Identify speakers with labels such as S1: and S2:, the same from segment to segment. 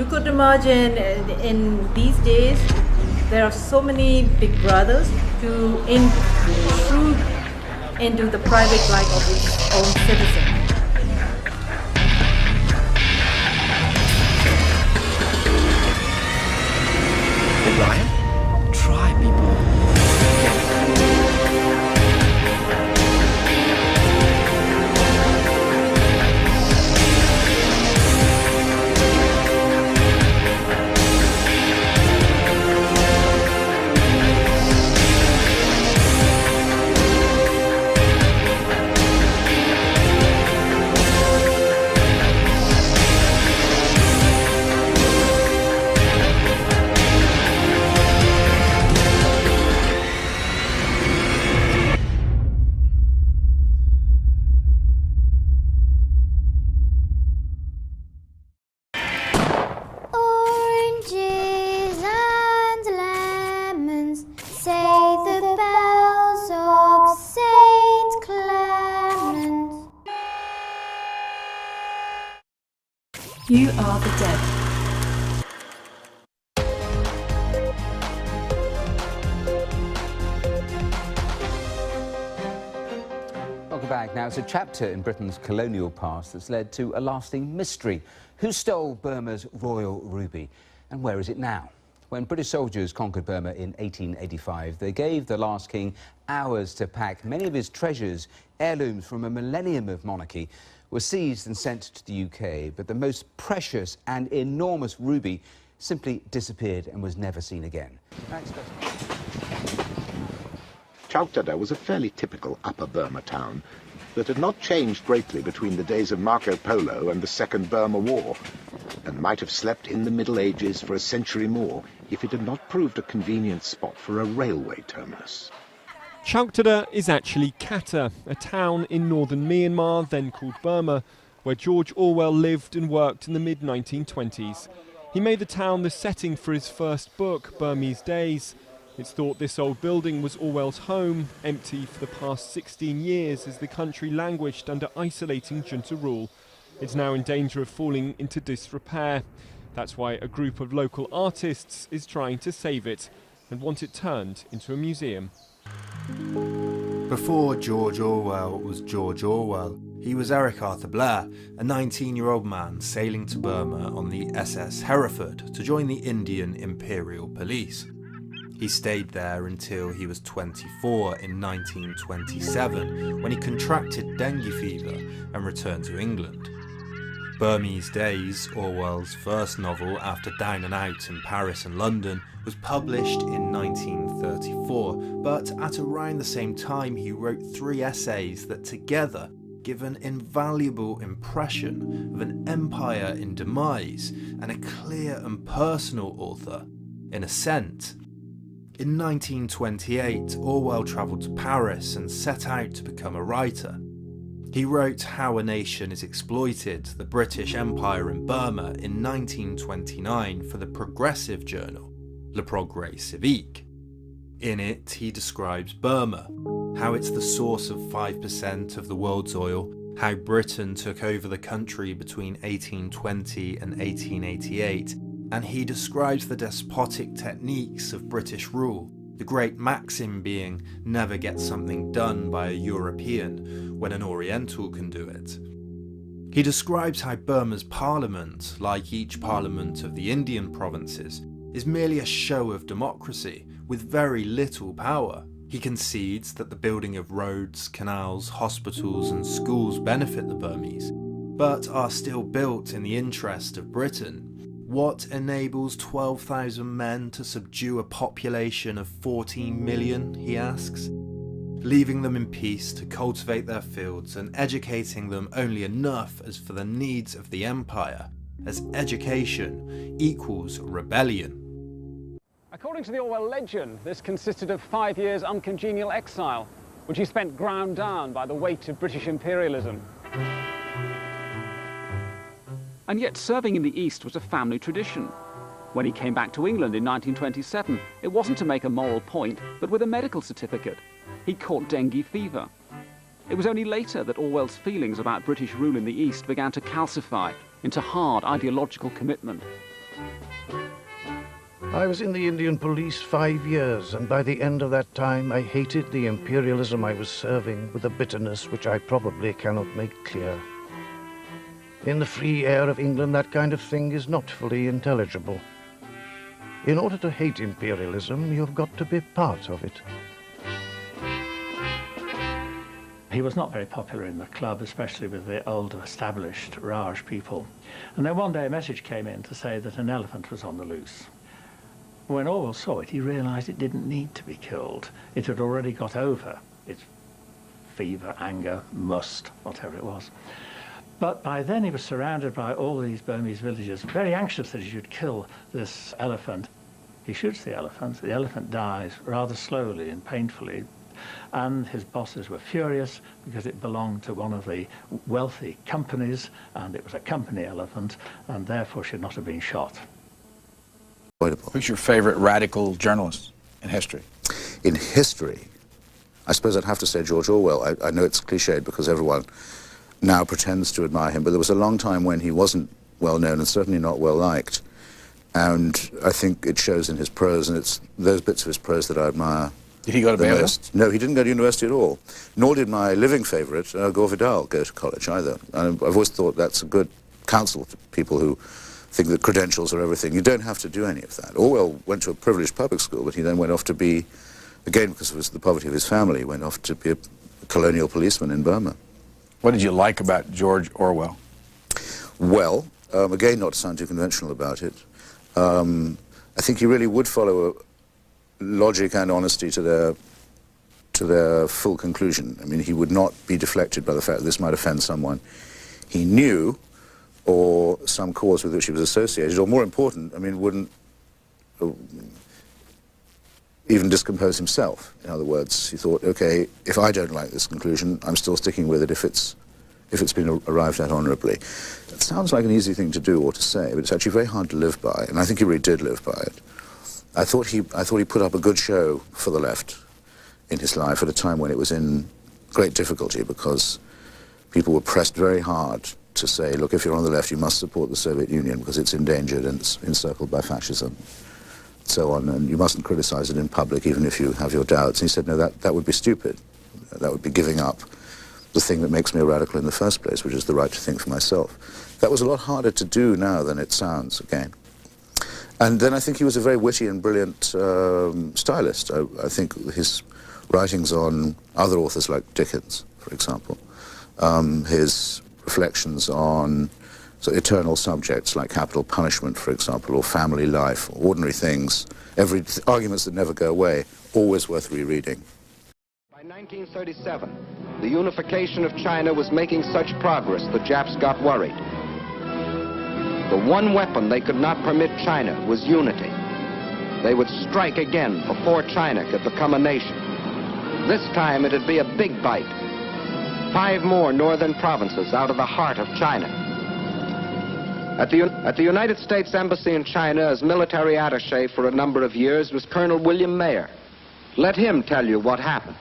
S1: you could imagine in these days, there are so many big brothers to intrude into the private life of its own citizen.
S2: Ryan, try me, boy.
S3: You are the dead.
S4: Welcome back. Now, it's a chapter in Britain's colonial past that's led to a lasting mystery. Who stole Burma's royal ruby, and where is it now? When British soldiers conquered Burma in 1885, they gave the last king hours to pack. Many of his treasures, heirlooms from a millennium of monarchy, were seized and sent to the UK, but the most precious and enormous ruby simply disappeared and was never seen again.
S5: Chowktada was a fairly typical Upper Burma town that had not changed greatly between the days of Marco Polo and the Second Burma War, and might have slept in the Middle Ages for a century more if it had not proved a convenient spot for a railway terminus.
S6: Chowktada is actually Kata, a town in northern Myanmar, then called Burma, where George Orwell lived and worked in the mid-1920s. He made the town the setting for his first book, Burmese Days. It's thought this old building was Orwell's home, empty for the past 16 years as the country languished under isolating junta rule. It's now in danger of falling into disrepair. That's why a group of local artists is trying to save it and want it turned into a museum.
S7: Before George Orwell was George Orwell, he was Eric Arthur Blair, a 19-year-old man sailing to Burma on the SS Hereford to join the Indian Imperial Police. He stayed there until he was 24 in 1927, when he contracted dengue fever and returned to England. Burmese Days, Orwell's first novel after Down and Out in Paris and London, was published in 1934, but at around the same time he wrote 3 essays that together give an invaluable impression of an empire in demise and a clear and personal author in ascent. In 1928, Orwell travelled to Paris and set out to become a writer. He wrote How a Nation is Exploited, the British Empire in Burma in 1929 for the progressive journal Le Progrès Civique. In it, he describes Burma, how it's the source of 5% of the world's oil, how Britain took over the country between 1820 and 1888, and he describes the despotic techniques of British rule, the great maxim being never get something done by a European when an Oriental can do it. He describes how Burma's parliament, like each parliament of the Indian provinces, is merely a show of democracy with very little power. He concedes that the building of roads, canals, hospitals and schools benefit the Burmese, but are still built in the interest of Britain. What enables 12,000 men to subdue a population of 14 million, he asks, leaving them in peace to cultivate their fields and educating them only enough as for the needs of the empire, as education equals rebellion.
S8: According to the Orwell legend, this consisted of 5 years' uncongenial exile, which he spent ground down by the weight of British imperialism. And yet serving in the East was a family tradition. When he came back to England in 1927, it wasn't to make a moral point, but with a medical certificate. He caught dengue fever. It was only later that Orwell's feelings about British rule in the East began to calcify into hard ideological commitment.
S2: I was in the Indian police 5 years, and by the end of that time I hated the imperialism I was serving with a bitterness which I probably cannot make clear. In the free air of England, that kind of thing is not fully intelligible. In order to hate imperialism, you've got to be part of it.
S9: He was not very popular in the club, especially with the older, established Raj people. And then one day a message came in to say that an elephant was on the loose. When Orwell saw it, he realized it didn't need to be killed. It had already got over its fever, anger, must, whatever it was. But by then he was surrounded by all these Burmese villagers, very anxious that he should kill this elephant. He shoots the elephant dies rather slowly and painfully, and his bosses were furious because it belonged to one of the wealthy companies, and it was a company elephant, and therefore should not have been shot.
S10: Who's your favorite radical journalist in history?
S11: In history, I suppose I'd have to say George Orwell. I know it's cliched because everyone now pretends to admire him, but there was a long time when he wasn't well known and certainly not well liked. And I think it shows in his prose, and it's those bits of his prose that I admire.
S10: Did he go to Baylor?
S11: No, he didn't go to university at all. Nor did my living favourite, Gore Vidal, go to college either. And I've always thought that's a good counsel to people who think that credentials are everything. You don't have to do any of that. Orwell went to a privileged public school, but he then went off to be, again because of the poverty of his family, went off to be a colonial policeman in Burma.
S10: What did you like about George Orwell?
S11: Well, again, not to sound too conventional about it, I think he really would follow logic and honesty to their full conclusion. I mean, he would not be deflected by the fact that this might offend someone he knew or some cause with which he was associated, or more important, I mean, wouldn't even discompose himself. In other words, he thought, okay, if I don't like this conclusion, I'm still sticking with it if it's been arrived at honorably. That sounds like an easy thing to do or to say, but it's actually very hard to live by, and I think he really did live by it. I thought he put up a good show for the left in his life at a time when it was in great difficulty because people were pressed very hard to say, look, if you're on the left, you must support the Soviet Union because it's endangered and it's encircled by fascism, so on, and you mustn't criticize it in public even if you have your doubts. And he said, no, that would be stupid. That would be giving up the thing that makes me a radical in the first place, which is the right to think for myself. That was a lot harder to do now than it sounds, again. And then I think he was a very witty and brilliant stylist. I think his writings on other authors like Dickens, for example, his reflections on eternal subjects like capital punishment, for example, or family life, or ordinary things, arguments that never go away, always worth rereading.
S12: By 1937, the unification of China was making such progress the Japs got worried. The one weapon they could not permit China was unity. They would strike again before China could become a nation. This time it'd be a big bite. 5 more northern provinces out of the heart of China. At the United States Embassy in China as military attaché for a number of years was Colonel William Mayer. Let him tell you what happened.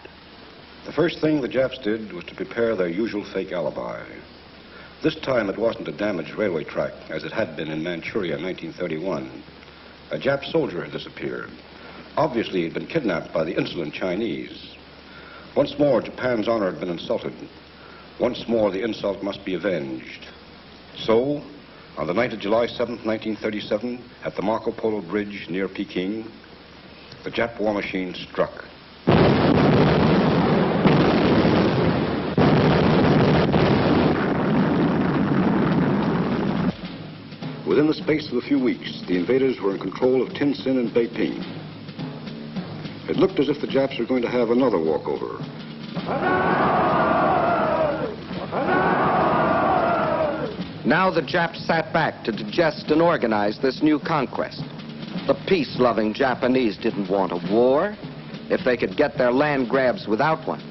S13: The first thing the Japs did was to prepare their usual fake alibi. This time it wasn't a damaged railway track, as it had been in Manchuria in 1931. A Jap soldier had disappeared. Obviously he'd been kidnapped by the insolent Chinese. Once more, Japan's honor had been insulted. Once more, the insult must be avenged. So, on the night of July 7th, 1937, at the Marco Polo Bridge near Peking, the Jap war machine struck. Within the space of a few weeks, the invaders were in control of Tientsin and Beiping. It looked as if the Japs were going to have another walkover.
S12: Now the Japs sat back to digest and organize this new conquest. The peace-loving Japanese didn't want a war if they could get their land grabs without one.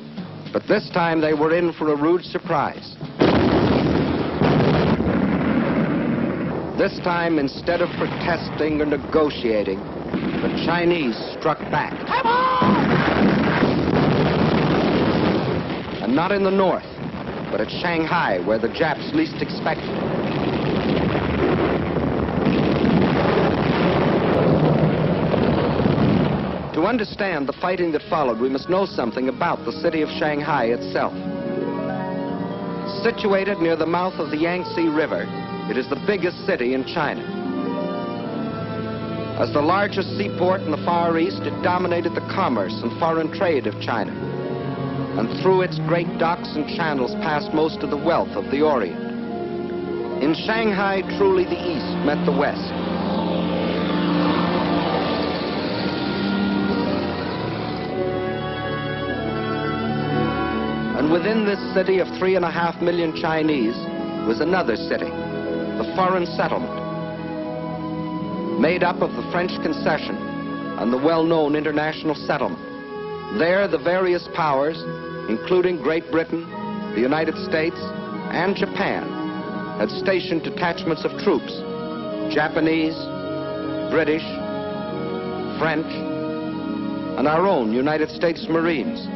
S12: But this time they were in for a rude surprise. This time, instead of protesting or negotiating, the Chinese struck back. Come on! And not in the north, but at Shanghai, where the Japs least expected it.
S13: 1
S12: understand the fighting that followed, we must know something about the city of Shanghai itself. Situated near the mouth of the Yangtze River, it is the biggest city in China. As the largest seaport in the Far East, it dominated the commerce and foreign trade of China. And through its great docks and channels passed most of the wealth of the Orient. In Shanghai, truly the East met the West. And within this city of 3.5 million Chinese was another city, the foreign settlement, made up of the French concession and the well-known international settlement. There, the various powers, including Great Britain, the United States, and Japan, had stationed detachments of troops, Japanese, British, French, and our own United States Marines,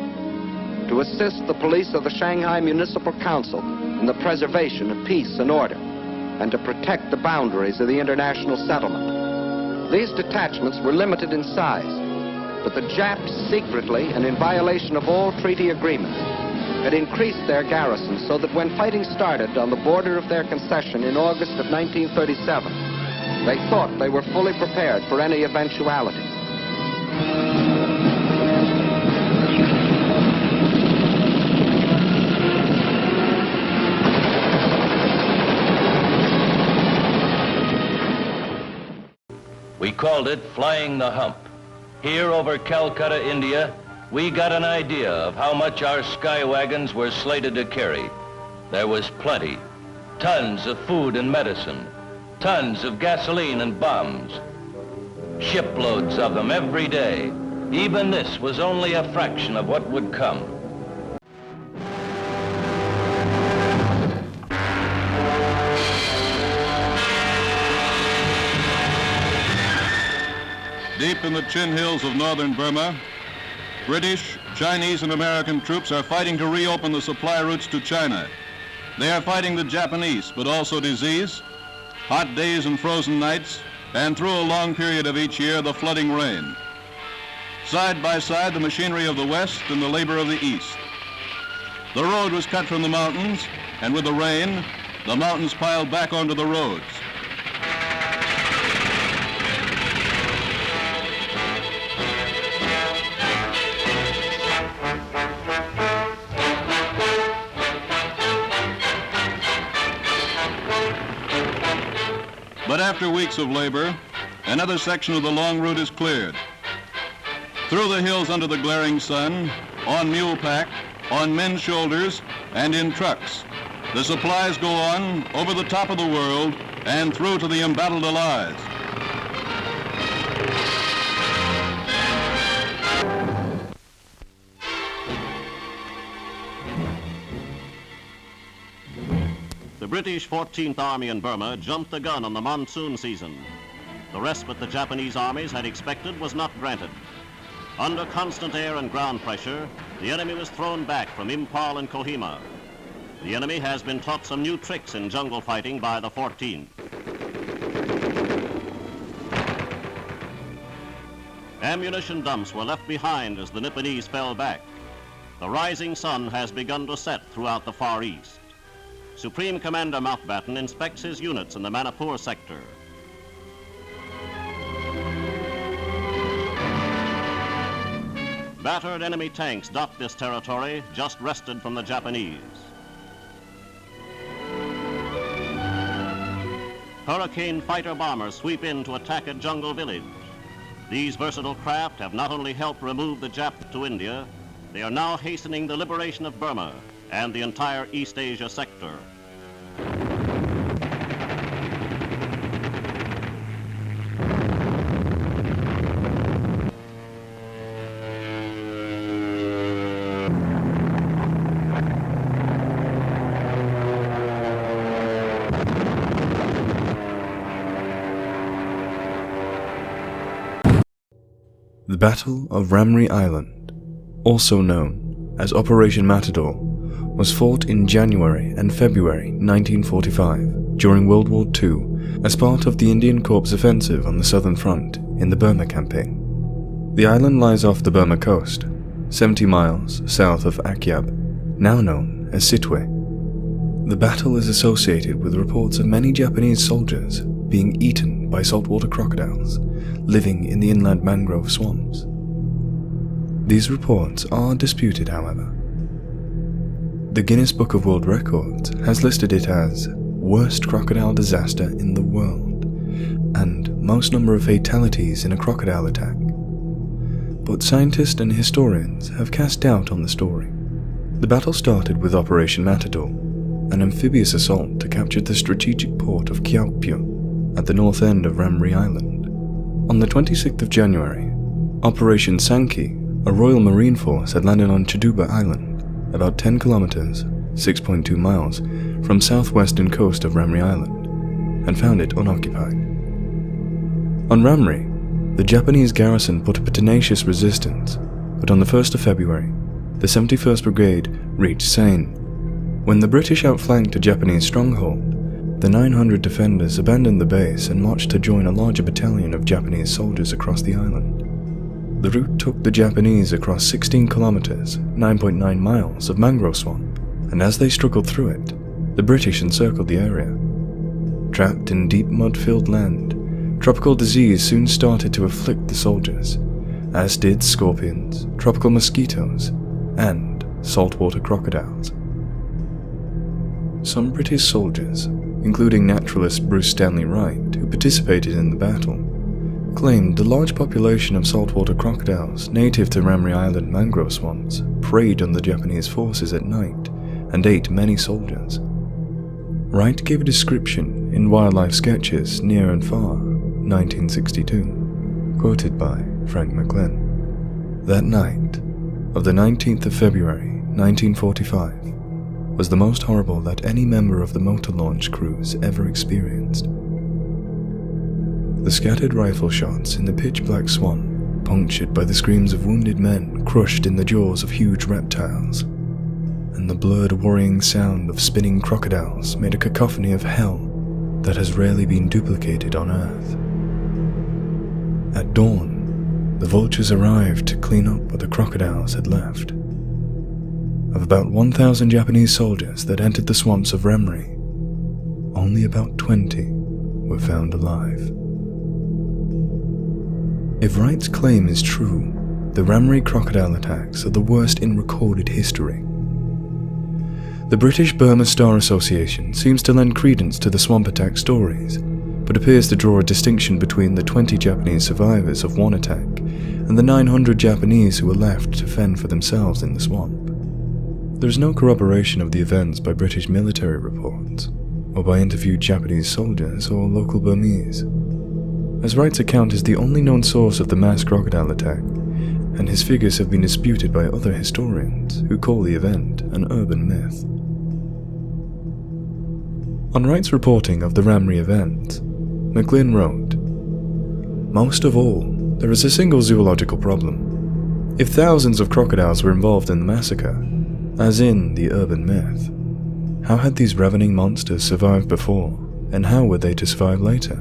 S12: to assist the police of the Shanghai Municipal Council in the preservation of peace and order, and to protect the boundaries of the international settlement. These detachments were limited in size, but the Japs secretly and in violation of all treaty agreements had increased their garrison so that when fighting started on the border of their concession in August of 1937, they thought they were fully prepared for any eventuality.
S14: We called it Flying the Hump. Here over Calcutta, India, we got an idea of how much our sky wagons were slated to carry. There was plenty. Tons of food and medicine. Tons of gasoline and bombs. Shiploads of them every day. Even this was only a fraction of what would come.
S15: Deep in the Chin Hills of northern Burma, British, Chinese, and American troops are fighting to reopen the supply routes to China. They are fighting the Japanese, but also disease, hot days and frozen nights, and through a long period of each year, the flooding rain. Side by side, the machinery of the West and the labor of the East. The road was cut from the mountains, and with the rain, the mountains piled back onto the roads. But after weeks of labor, another section of the long route is cleared. Through the hills under the glaring sun, on mule pack, on men's shoulders, and in trucks, the supplies go on over the top of the world and through to the embattled Allies.
S16: The British 14th Army in Burma jumped the gun on the monsoon season. The respite the Japanese armies had expected was not granted. Under constant air and ground pressure, the enemy was thrown back from Impal and Kohima. The enemy has been taught some new tricks in jungle fighting by the 14th. Ammunition dumps were left behind as the Nipponese fell back. The rising sun has begun to set throughout the Far East. Supreme Commander Mountbatten inspects his units in the Manipur sector. Battered enemy tanks dot this territory, just wrested from the Japanese. Hurricane fighter bombers sweep in to attack a jungle village. These versatile craft have not only helped remove the Jap to India, they are now hastening the liberation of Burma and the entire East Asia sector.
S7: The Battle of Ramree Island, also known as Operation Matador, was fought in January and February 1945 during World War II as part of the Indian Corps offensive on the Southern Front in the Burma Campaign. The island lies off the Burma coast, 70 miles south of Akyab, now known as Sittwe. The battle is associated with reports of many Japanese soldiers being eaten by saltwater crocodiles living in the inland mangrove swamps. These reports are disputed, however. The Guinness Book of World Records has listed it as worst crocodile disaster in the world and most number of fatalities in a crocodile attack. But scientists and historians have cast doubt on the story. The battle started with Operation Matador, an amphibious assault to capture the strategic port of Kyaukpyo at the north end of Ramri Island. On the 26th of January, Operation Sankey, a Royal Marine Force, had landed on Chiduba Island, about 10 kilometers, 6.2 miles, from southwestern coast of Ramri Island, and found it unoccupied. On Ramri, the Japanese garrison put up a tenacious resistance, but on the 1st of February, the 71st Brigade reached Seine. When the British outflanked a Japanese stronghold, the 900 defenders abandoned the base and marched to join a larger battalion of Japanese soldiers across the island. The route took the Japanese across 16 kilometers, 9.9 miles of mangrove swamp, and as they struggled through it, the British encircled the area. Trapped in deep mud-filled land, tropical disease soon started to afflict the soldiers, as did scorpions, tropical mosquitoes, and saltwater crocodiles. Some British soldiers, including naturalist Bruce Stanley Wright, who participated in the battle, claimed the large population of saltwater crocodiles native to Ramri Island mangrove swamps preyed on the Japanese forces at night and ate many soldiers. Wright gave a description in Wildlife Sketches Near and Far, 1962, quoted by Frank McLean. That night, of the 19th of February, 1945, was the most horrible that any member of the motor launch crews ever experienced. The scattered rifle shots in the pitch-black swamp, punctured by the screams of wounded men crushed in the jaws of huge reptiles, and the blurred worrying sound of spinning crocodiles made a cacophony of hell that has rarely been duplicated on Earth. At dawn, the vultures arrived to clean up what the crocodiles had left. Of about 1,000 Japanese soldiers that entered the swamps of Ramri, only about 20 were found alive. If Wright's claim is true, the Ramri crocodile attacks are the worst in recorded history. The British Burma Star Association seems to lend credence to the swamp attack stories, but appears to draw a distinction between the 20 Japanese survivors of one attack and the 900 Japanese who were left to fend for themselves in the swamp. There is no corroboration of the events by British military reports, or by interviewed Japanese soldiers or local Burmese, as Wright's account is the only known source of the mass crocodile attack, and his figures have been disputed by other historians who call the event an urban myth. On Wright's reporting of the Ramri event, McLean wrote, "Most of all, there is a single zoological problem. If thousands of crocodiles were involved in the massacre, as in the urban myth, how had these ravening monsters survived before, and how were they to survive later?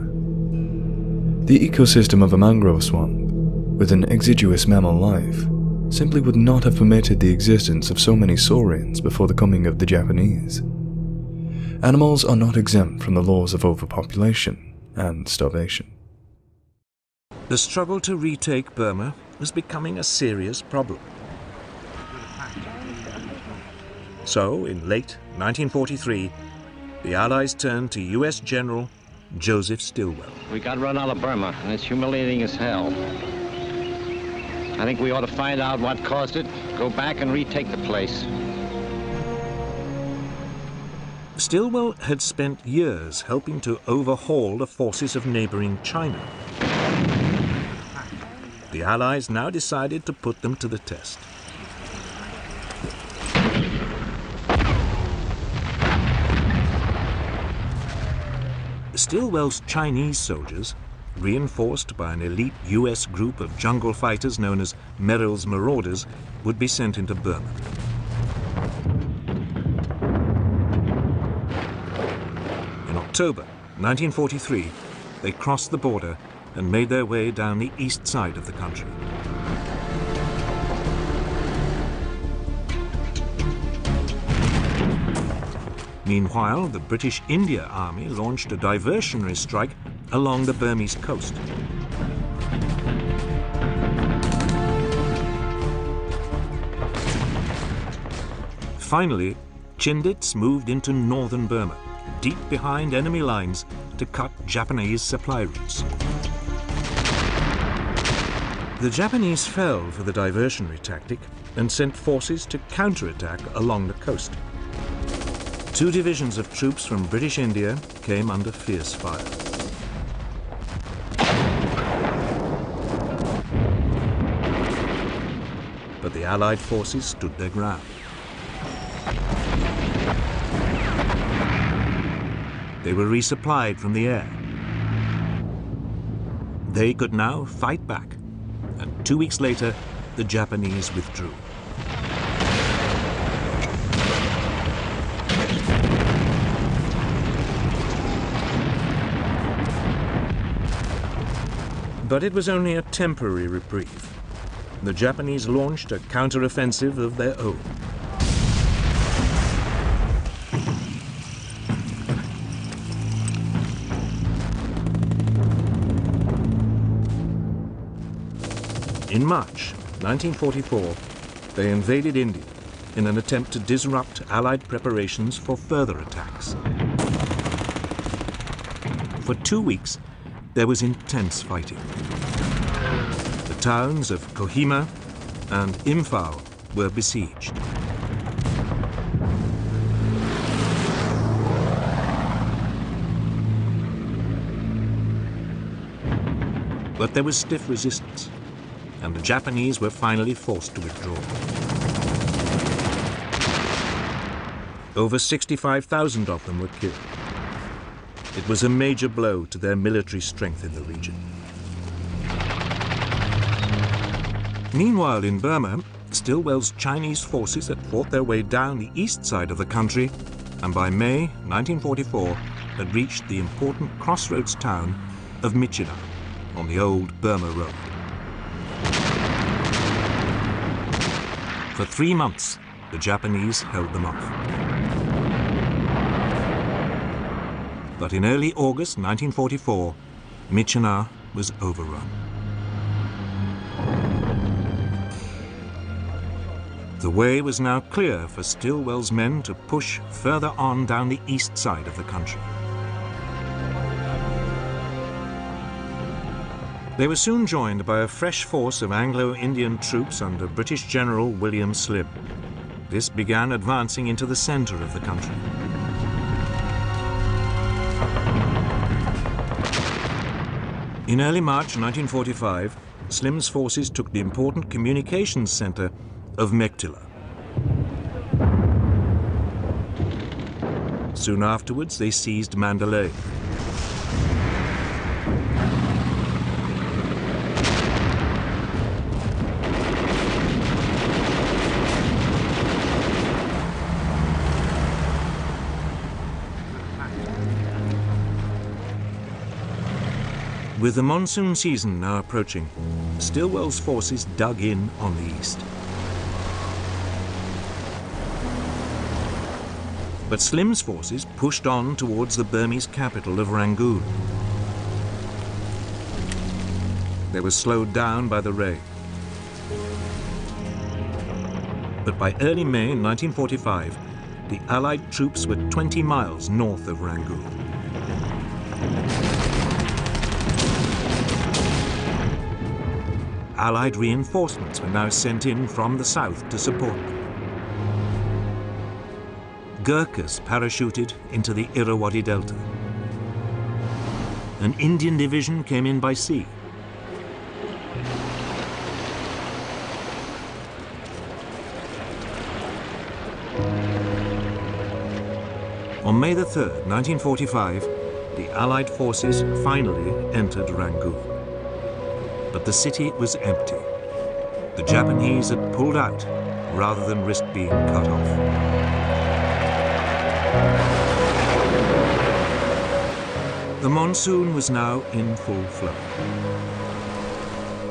S7: The ecosystem of a mangrove swamp, with an exiguous mammal life, simply would not have permitted the existence of so many saurians before the coming of the Japanese. Animals are not exempt from the laws of overpopulation and starvation."
S17: The struggle to retake Burma was becoming a serious problem. So, in late 1943, the Allies turned to US General Joseph Stilwell.
S12: We got run out of Burma, and it's humiliating as hell. I think we ought to find out what caused it, go back and retake the place.
S17: Stilwell had spent years helping to overhaul the forces of neighboring China. The Allies now decided to put them to the test. Stilwell's Chinese soldiers, reinforced by an elite US group of jungle fighters known as Merrill's Marauders, would be sent into Burma. In October 1943, they crossed the border and made their way down the east side of the country. Meanwhile, the British India Army launched a diversionary strike along the Burmese coast. Finally, Chindits moved into northern Burma, deep behind enemy lines, to cut Japanese supply routes. The Japanese fell for the diversionary tactic and sent forces to counterattack along the coast. 2 divisions of troops from British India came under fierce fire. But the Allied forces stood their ground. They were resupplied from the air. They could now fight back, and 2 weeks later, the Japanese withdrew. But it was only a temporary reprieve. The Japanese launched a counter-offensive of their own. In March 1944, they invaded India in an attempt to disrupt Allied preparations for further attacks. For 2 weeks, there was intense fighting. The towns of Kohima and Imphal were besieged. But there was stiff resistance, and the Japanese were finally forced to withdraw. Over 65,000 of them were killed. It was a major blow to their military strength in the region. Meanwhile, in Burma, Stilwell's Chinese forces had fought their way down the east side of the country, and by May 1944 had reached the important crossroads town of Myitkyina on the old Burma Road. For 3 months, the Japanese held them off. But in early August 1944, Myitkyina was overrun. The way was now clear for Stilwell's men to push further on down the east side of the country. They were soon joined by a fresh force of Anglo-Indian troops under British General William Slim. This began advancing into the center of the country. In early March 1945, Slim's forces took the important communications center of Mektila. Soon afterwards, they seized Mandalay. With the monsoon season now approaching, Stilwell's forces dug in on the east. But Slim's forces pushed on towards the Burmese capital of Rangoon. They were slowed down by the rain. But by early May 1945, the Allied troops were 20 miles north of Rangoon. Allied reinforcements were now sent in from the south to support them. Gurkhas parachuted into the Irrawaddy Delta. An Indian division came in by sea. On May the 3rd, 1945, the Allied forces finally entered Rangoon. But the city was empty. The Japanese had pulled out rather than risk being cut off. The monsoon was now in full flow.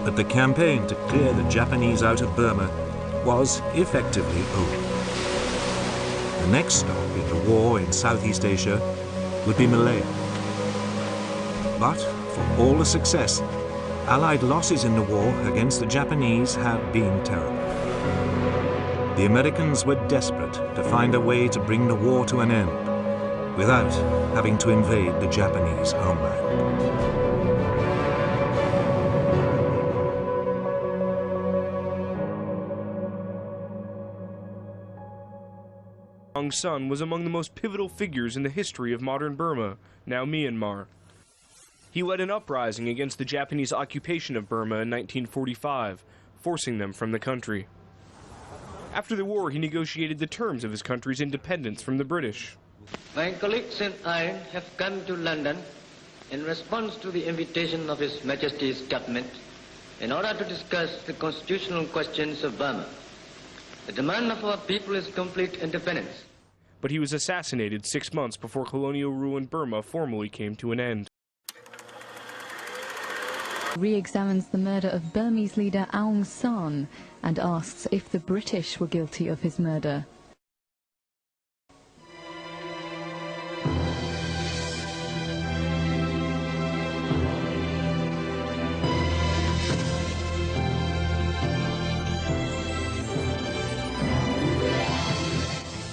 S17: But the campaign to clear the Japanese out of Burma was effectively over. The next stop in the war in Southeast Asia would be Malaya. But for all the success, Allied losses in the war against the Japanese had been terrible. The Americans were desperate to find a way to bring the war to an end without having to invade the Japanese homeland.
S18: Aung San was among the most pivotal figures in the history of modern Burma, now Myanmar. He led an uprising against the Japanese occupation of Burma in 1945, forcing them from the country. After the war, he negotiated the terms of his country's independence from the British.
S19: My colleagues and I have come to London in response to the invitation of His Majesty's government in order to discuss the constitutional questions of Burma. The demand of our people is complete independence.
S18: But he was assassinated 6 months before colonial rule in Burma formally came to an end.
S20: Re-examines the murder of Burmese leader Aung San and asks if the British were guilty of his murder.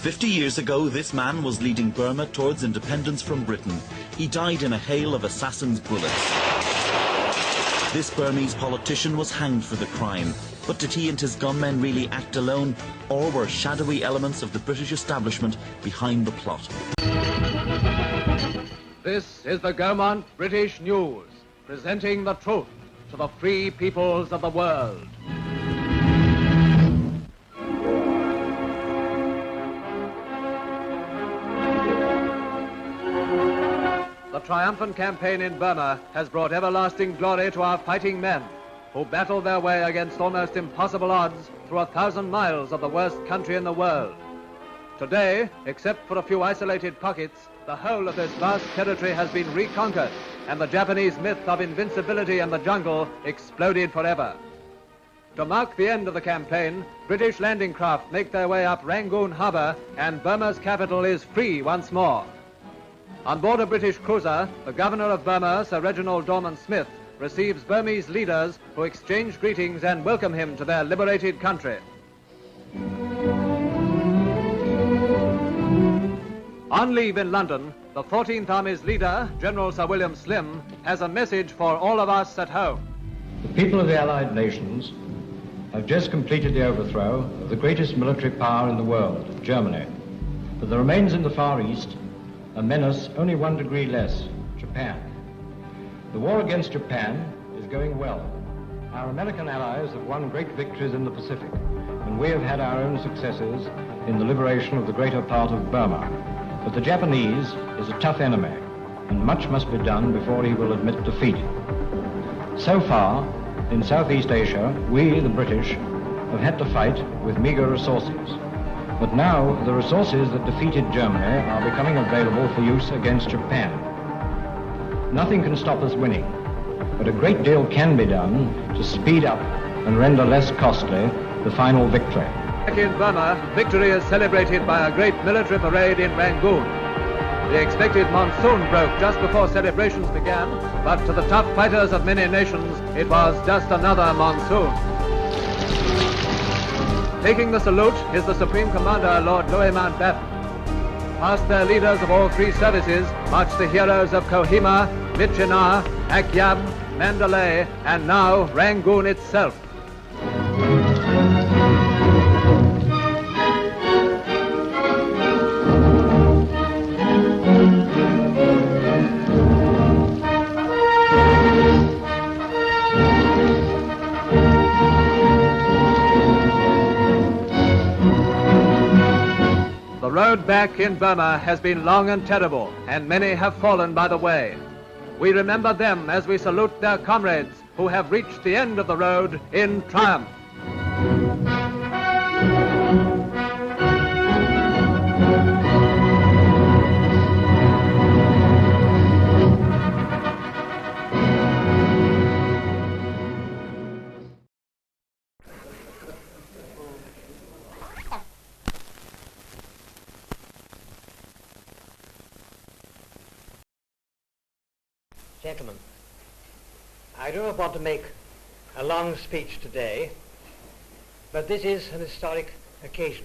S21: "50 years ago, this man was leading Burma towards independence from Britain. He died in a hail of assassins' bullets. This Burmese politician was hanged for the crime. But did he and his gunmen really act alone, or were shadowy elements of the British establishment behind the plot?"
S22: This is the Gaumont British News, presenting the truth to the free peoples of the world. The triumphant campaign in Burma has brought everlasting glory to our fighting men, who battled their way against almost impossible odds through 1,000 miles of the worst country in the world. Today, except for a few isolated pockets, the whole of this vast territory has been reconquered, and the Japanese myth of invincibility in the jungle exploded forever. To mark the end of the campaign, British landing craft make their way up Rangoon Harbour, and Burma's capital is free once more. On board a British cruiser, the Governor of Burma, Sir Reginald Dorman Smith, receives Burmese leaders who exchange greetings and welcome him to their liberated country. On leave in London, the 14th Army's leader, General Sir William Slim, has a message for all of us at home.
S23: The people of the Allied nations have just completed the overthrow of the greatest military power in the world, Germany. But there remains in the Far East a menace only 1 degree less, Japan. The war against Japan is going well. Our American allies have won great victories in the Pacific, and we have had our own successes in the liberation of the greater part of Burma. But the Japanese is a tough enemy, and much must be done before he will admit defeat. So far, in Southeast Asia, we, the British, have had to fight with meager resources. But now, the resources that defeated Germany are becoming available for use against Japan. Nothing can stop us winning, but a great deal can be done to speed up and render less costly the final victory.
S22: Back in Burma, victory is celebrated by a great military parade in Rangoon. The expected monsoon broke just before celebrations began, but to the tough fighters of many nations, it was just another monsoon. Taking the salute is the Supreme Commander, Lord Louis Mountbatten. Past their leaders of all three services march the heroes of Kohima, Myitkyina, Akyab, Mandalay, and now Rangoon itself. The road back in Burma has been long and terrible, and many have fallen by the way. We remember them as we salute their comrades who have reached the end of the road in triumph.
S1: Gentlemen, I do not want to make a long speech today, but this is an historic occasion,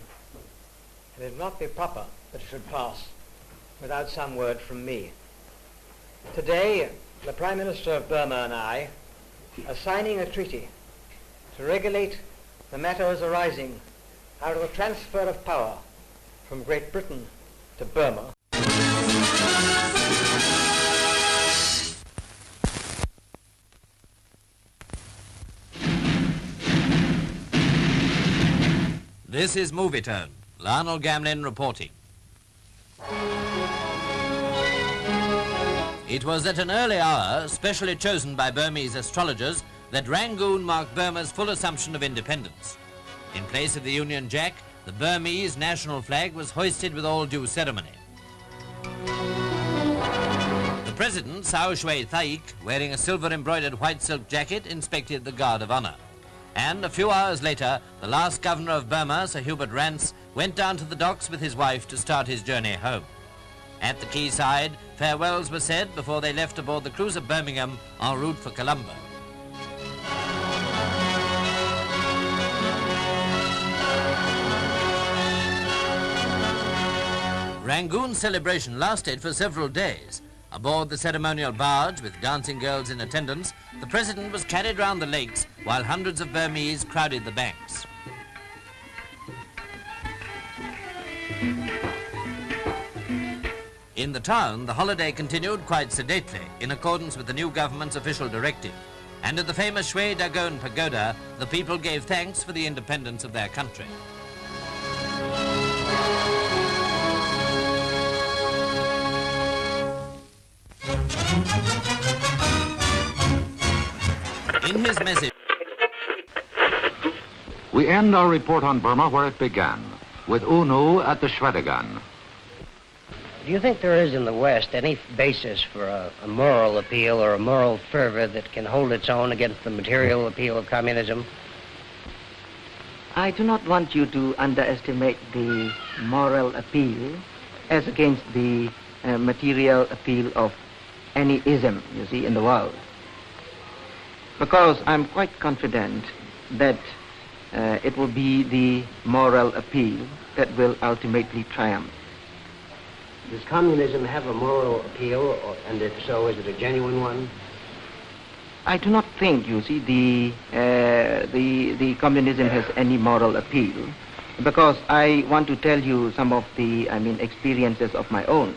S1: and it would not be proper that it should pass without some word from me. Today, the Prime Minister of Burma and I are signing a treaty to regulate the matters arising out of the transfer of power from Great Britain to Burma.
S3: This is Movie Tone. Lionel Gamlin reporting. It was at an early hour, specially chosen by Burmese astrologers, that Rangoon marked Burma's full assumption of independence. In place of the Union Jack, the Burmese national flag was hoisted with all due ceremony. The President, Sao Shui Thaik, wearing a silver-embroidered white silk jacket, inspected the Guard of Honour. And a few hours later, the last governor of Burma, Sir Hubert Rance, went down to the docks with his wife to start his journey home. At the quayside, farewells were said before they left aboard the cruiser Birmingham en route for Colombo. Rangoon's celebration lasted for several days. Aboard the ceremonial barge, with dancing girls in attendance, the President was carried round the lakes while hundreds of Burmese crowded the banks. In the town, the holiday continued quite sedately, in accordance with the new government's official directive. And at the famous Shui Dagon Pagoda, the people gave thanks for the independence of their country. In his message,
S4: we end our report on Burma where it began, with UNU at the Shwedagon.
S24: Do you think there is in the West any basis for a moral appeal or a moral fervor that can hold its own against the material appeal of communism?
S25: I do not want you to underestimate the moral appeal as against the material appeal of any ism, you see, in the world. Because I'm quite confident that it will be the moral appeal that will ultimately triumph.
S24: Does communism have a moral appeal, and if so, is it a genuine one?
S25: I do not think, you see, the communism has any moral appeal, because I want to tell you some of the, experiences of my own.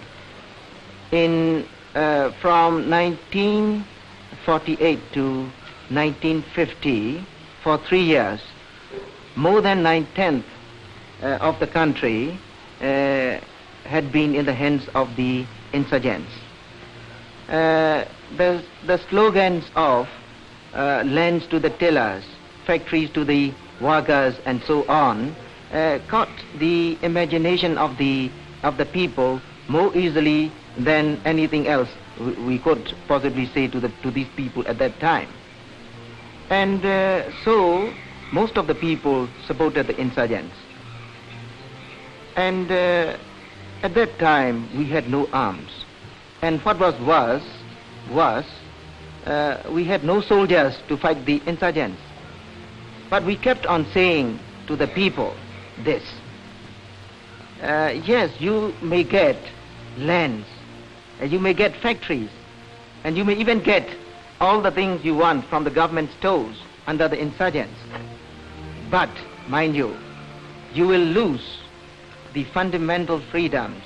S25: From 1948 to 1950, for 3 years, more than 9/10 of the country had been in the hands of the insurgents. The slogans of lands to the tillers, factories to the workers, and so on, caught the imagination of the people more easily than anything else we could possibly say to these people at that time. And so most of the people supported the insurgents. And at that time, we had no arms. And what was worse was we had no soldiers to fight the insurgents. But we kept on saying to the people this: yes, you may get lands, you may get factories, and you may even get all the things you want from the government stores under the insurgents. But, mind you, you will lose the fundamental freedoms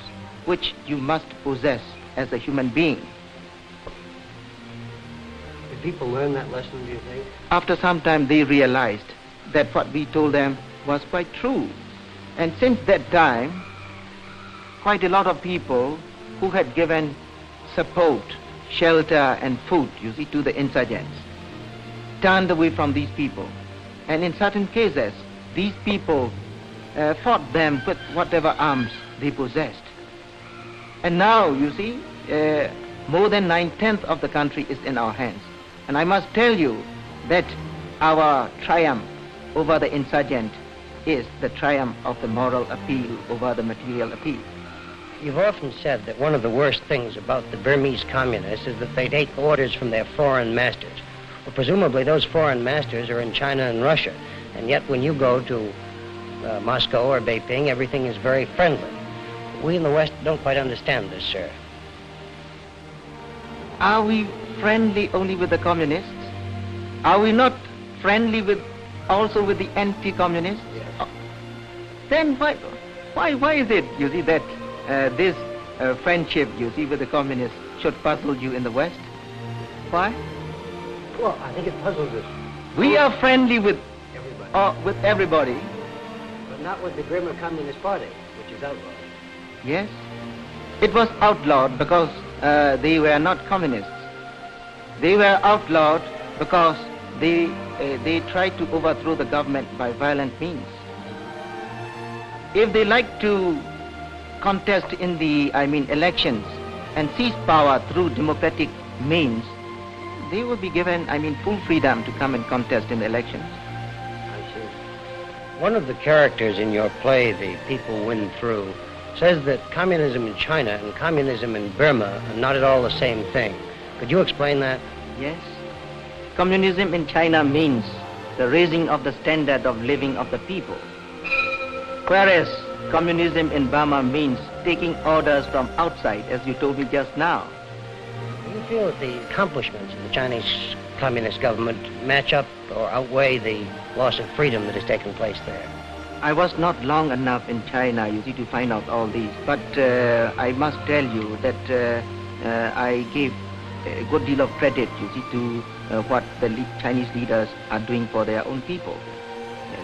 S25: which you must possess as a human being.
S24: Did people learn that lesson, do you think?
S25: After some time they realized that what we told them was quite true. And since that time, quite a lot of people who had given support, shelter and food, you see, to the insurgents, turned away from these people. And in certain cases, these people fought them with whatever arms they possessed. And now, you see, more than 9/10 of the country is in our hands. And I must tell you that our triumph over the insurgent is the triumph of the moral appeal over the material appeal.
S24: You've often said that one of the worst things about the Burmese communists is that they take orders from their foreign masters. Well, presumably those foreign masters are in China and Russia, and yet when you go to Moscow or Beijing, everything is very friendly. We in the West don't quite understand this, sir.
S25: Are we friendly only with the communists? Are we not friendly also with the anti-communists? Yes. Then why is it, you see, that this friendship, you see, with the communists should puzzle you in the West? Why?
S24: Well, I think it puzzles us.
S25: We are friendly with everybody.
S24: But not with the Burma Communist Party, which is outlawed.
S25: Yes. It was outlawed because they were not communists. They were outlawed because they tried to overthrow the government by violent means. If they like to contest in the, elections and seize power through democratic means, they will be given, full freedom to come and contest in the elections.
S24: I see. One of the characters in your play, The People Win Through, says that communism in China and communism in Burma are not at all the same thing. Could you explain that?
S25: Yes. Communism in China means the raising of the standard of living of the people, whereas communism in Burma means taking orders from outside, as you told me just now.
S24: Do you feel that the accomplishments of the Chinese Communist government match up or outweigh the loss of freedom that has taken place there?
S25: I was not long enough in China, you see, to find out all these, but I must tell you that I gave a good deal of credit, you see, to what the Chinese leaders are doing for their own people.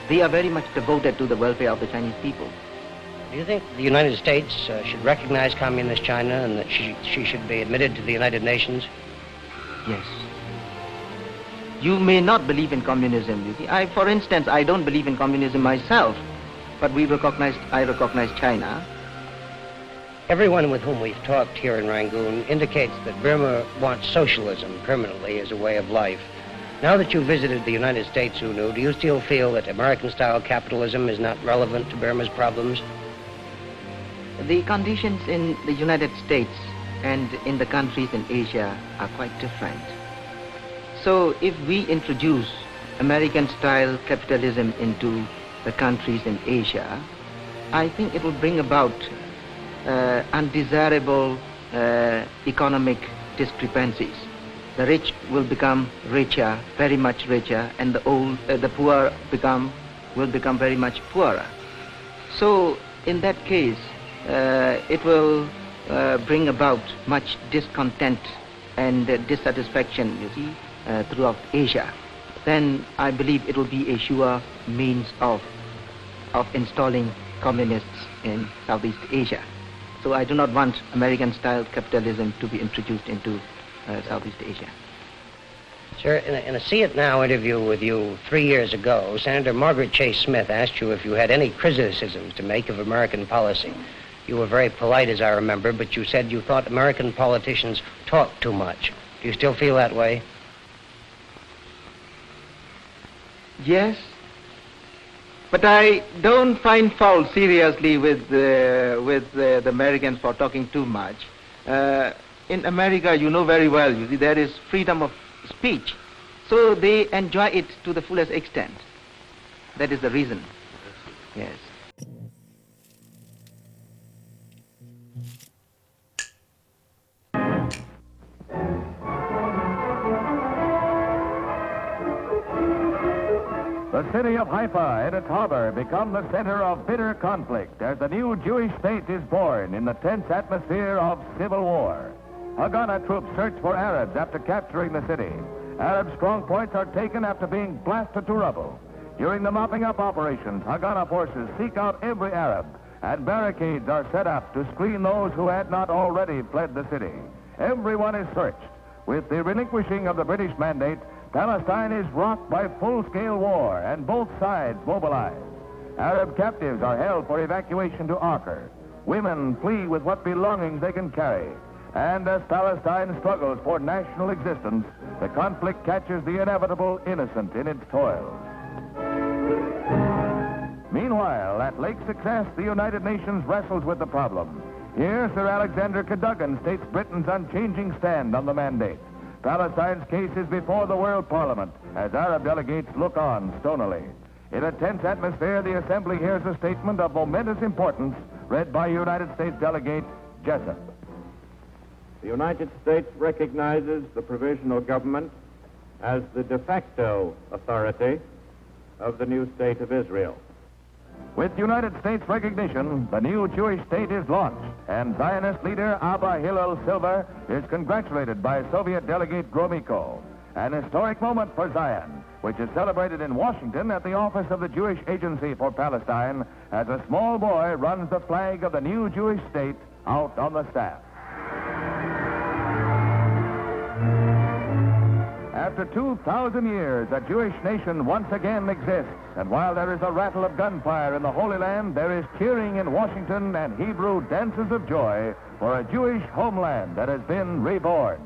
S25: They are very much devoted to the welfare of the Chinese people.
S24: Do you think the United States should recognize Communist China and that she should be admitted to the United Nations?
S25: Yes. You may not believe in communism, you see. For instance, I don't believe in communism myself, but I recognize China.
S24: Everyone with whom we've talked here in Rangoon indicates that Burma wants socialism permanently as a way of life. Now that you've visited the United States, Unu, do you still feel that American-style capitalism is not relevant to Burma's problems?
S25: The conditions in the United States and in the countries in Asia are quite different. So if we introduce American-style capitalism into the countries in Asia, I think it will bring about undesirable economic discrepancies. The rich will become richer, very much richer, and the poor will become very much poorer. So in that case, it will bring about much discontent and dissatisfaction, you see, throughout Asia. Then I believe it will be a sure means of installing communists in Southeast Asia. So I do not want American-style capitalism to be introduced into Southeast Asia.
S24: Sir, in a See It Now interview with you 3 years ago, Senator Margaret Chase Smith asked you if you had any criticisms to make of American policy. You were very polite, as I remember, but you said you thought American politicians talk too much. Do you still feel that way?
S25: Yes, but I don't find fault seriously with the Americans for talking too much. In America, you know very well, you see, there is freedom of speech, so they enjoy it to the fullest extent. That is the reason. Yes.
S2: The city of Haifa and its harbor become the center of bitter conflict as the new Jewish state is born in the tense atmosphere of civil war. Haganah troops search for Arabs after capturing the city. Arab strong points are taken after being blasted to rubble. During the mopping up operations, Haganah forces seek out every Arab, and barricades are set up to screen those who had not already fled the city. Everyone is searched. With the relinquishing of the British mandate, Palestine is rocked by full-scale war, and both sides mobilize. Arab captives are held for evacuation to Acre. Women flee with what belongings they can carry. And as Palestine struggles for national existence, the conflict catches the inevitable innocent in its toils. Meanwhile, at Lake Success, the United Nations wrestles with the problem. Here, Sir Alexander Cadogan states Britain's unchanging stand on the mandate. Palestine's case is before the World Parliament, as Arab delegates look on stonily. In a tense atmosphere, the Assembly hears a statement of momentous importance read by United States Delegate Jessup.
S5: The United States recognizes the provisional government as the de facto authority of the new state of Israel.
S2: With United States recognition, the new Jewish state is launched, and Zionist leader Abba Hillel Silver is congratulated by Soviet delegate Gromyko. An historic moment for Zion, which is celebrated in Washington at the office of the Jewish Agency for Palestine as a small boy runs the flag of the new Jewish state out on the staff. After 2,000 years, a Jewish nation once again exists. And while there is a rattle of gunfire in the Holy Land, there is cheering in Washington and Hebrew dances of joy for a Jewish homeland that has been reborn.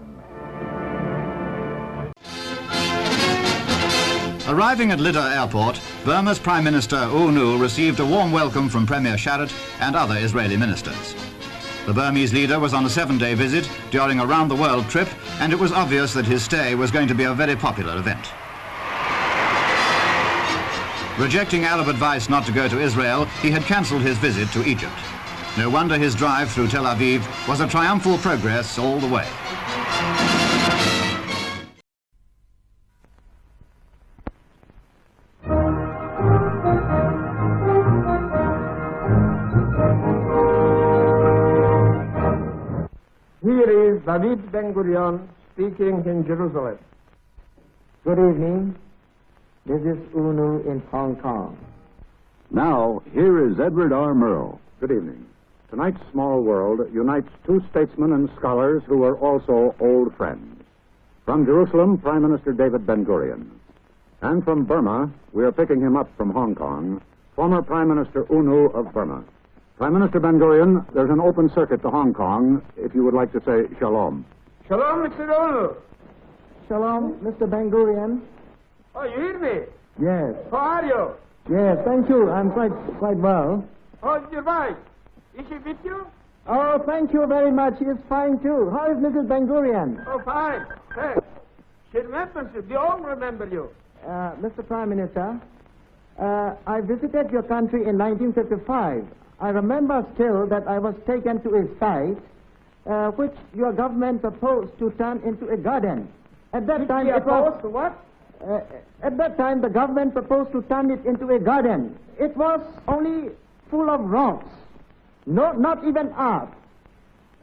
S6: Arriving at Lida Airport, Burma's Prime Minister U Nu received a warm welcome from Premier Sharat and other Israeli ministers. The Burmese leader was on a 7-day visit during a round-the-world trip, and it was obvious that his stay was going to be a very popular event. Rejecting Arab advice not to go to Israel, he had cancelled his visit to Egypt. No wonder his drive through Tel Aviv was a triumphal progress all the way.
S8: Here is David Ben-Gurion speaking in Jerusalem.
S9: Good evening. This is U Nu in Hong Kong.
S10: Now, here is Edward R. Murrow. Good evening. Tonight's Small World unites two statesmen and scholars who are also old friends. From Jerusalem, Prime Minister David Ben-Gurion. And from Burma, we are picking him up from Hong Kong, former Prime Minister U Nu of Burma. Prime Minister Ben-Gurion, there's an open circuit to Hong Kong, if you would like to say shalom.
S8: Shalom, Mr. U Nu.
S9: Shalom, Mr. Ben-Gurion.
S8: Oh, you hear me?
S9: Yes.
S8: How are you?
S9: Yes, thank you. I'm quite well.
S8: How's your wife? Is she with you?
S9: Oh, thank you very much. She is fine, too. How is Mrs. Ben-Gurion?
S8: Oh, fine. Hey, she remembers you. We all remember you.
S9: Mr. Prime Minister, I visited your country in 1955. I remember still that I was taken to a site which your government proposed to turn into a garden. At that time, it was...
S8: what?
S9: At that time, the government proposed to turn it into a garden. It was only full of rocks. No, not even art.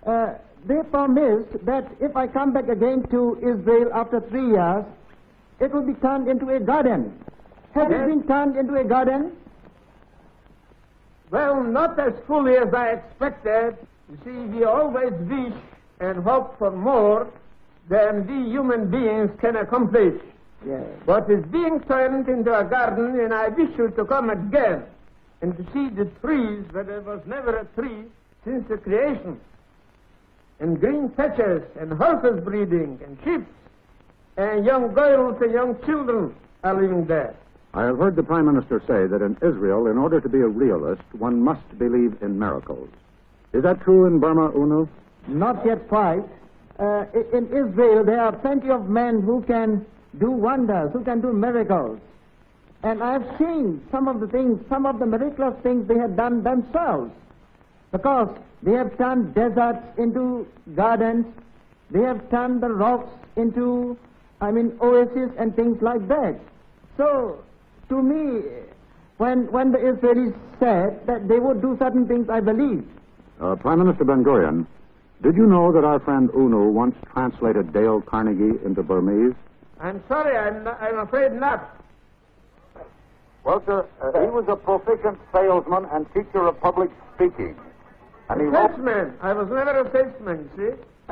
S9: They promised that if I come back again to Israel after 3 years, it will be turned into a garden. Has it been turned into a garden?
S8: Well, not as fully as I expected. You see, we always wish and hope for more than we human beings can accomplish.
S9: Yes.
S8: But it's being turned into a garden, and I wish you to come again and to see the trees where there was never a tree since the creation, and green patches, and horses breeding, and sheep, and young girls and young children are living there.
S10: I have heard the Prime Minister say that in Israel, in order to be a realist, one must believe in miracles. Is that true in Burma, U Nu?
S9: Not yet quite. In Israel, there are plenty of men who can do wonders, who can do miracles. And I've seen some of the miraculous things they have done themselves. Because they have turned deserts into gardens, they have turned the rocks into, oases and things like that. So, to me, when the Israelis said that they would do certain things, I believed.
S10: Prime Minister Ben-Gurion, did you know that our friend U Nu once translated Dale Carnegie into Burmese?
S8: I'm sorry, I'm afraid not.
S10: Well, sir, he was a proficient salesman and teacher of public speaking. And he
S8: salesman. I was never a salesman, you see.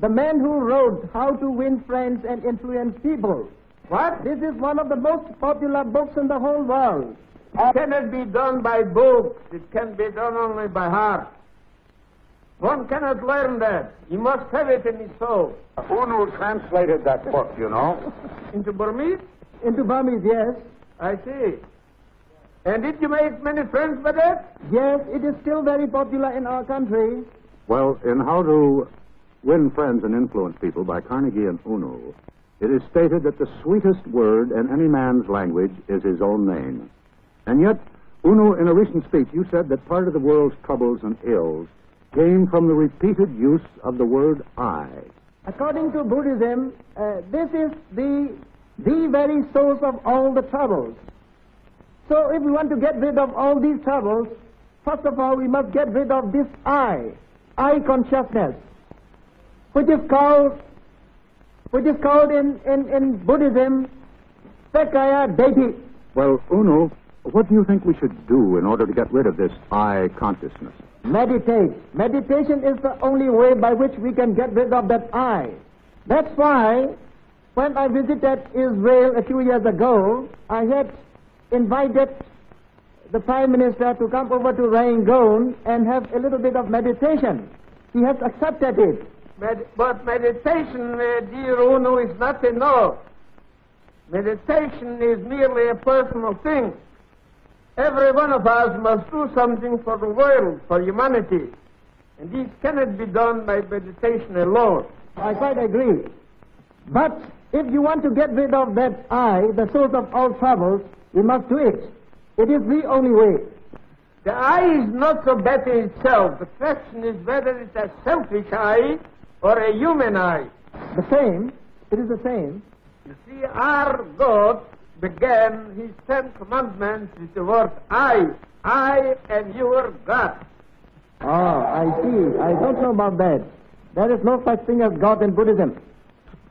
S9: The man who wrote How to Win Friends and Influence People.
S8: What?
S9: This is one of the most popular books in the whole world.
S8: It cannot be done by books. It can be done only by heart. One cannot learn that. You must have it in his soul.
S10: U Nu translated that book, you know.
S8: Into Burmese?
S9: Into Burmese, yes.
S8: I see. And did you make many friends by that?
S9: Yes, it is still very popular in our country.
S10: Well, in How to Win Friends and Influence People by Carnegie and Unu, it is stated that the sweetest word in any man's language is his own name. And yet, Unu, in a recent speech, you said that part of the world's troubles and ills came from the repeated use of the word I.
S9: According to Buddhism, this is the very source of all the troubles. So if we want to get rid of all these troubles, first of all, we must get rid of this I consciousness, which is called in Buddhism, Pekaya deity.
S10: Well, Unu, what do you think we should do in order to get rid of this I consciousness?
S9: Meditate. Meditation is the only way by which we can get rid of that I. That's why when I visited Israel a few years ago, I had invited the Prime Minister to come over to Rangoon and have a little bit of meditation. He has accepted it.
S8: But meditation, dear Unu, is not enough. Meditation is merely a personal thing. Every one of us must do something for the world, for humanity. And this cannot be done by meditation alone.
S9: I quite agree. But if you want to get rid of that I, the source of all troubles, you must do it. It is the only way.
S8: The I is not so bad in itself. The question is whether it's a selfish I or a human I.
S9: The same. It is the same.
S8: You see, our God began his 10 commandments with the word I am your God.
S9: Oh, I see. I don't know about that. There is no such thing as God in Buddhism.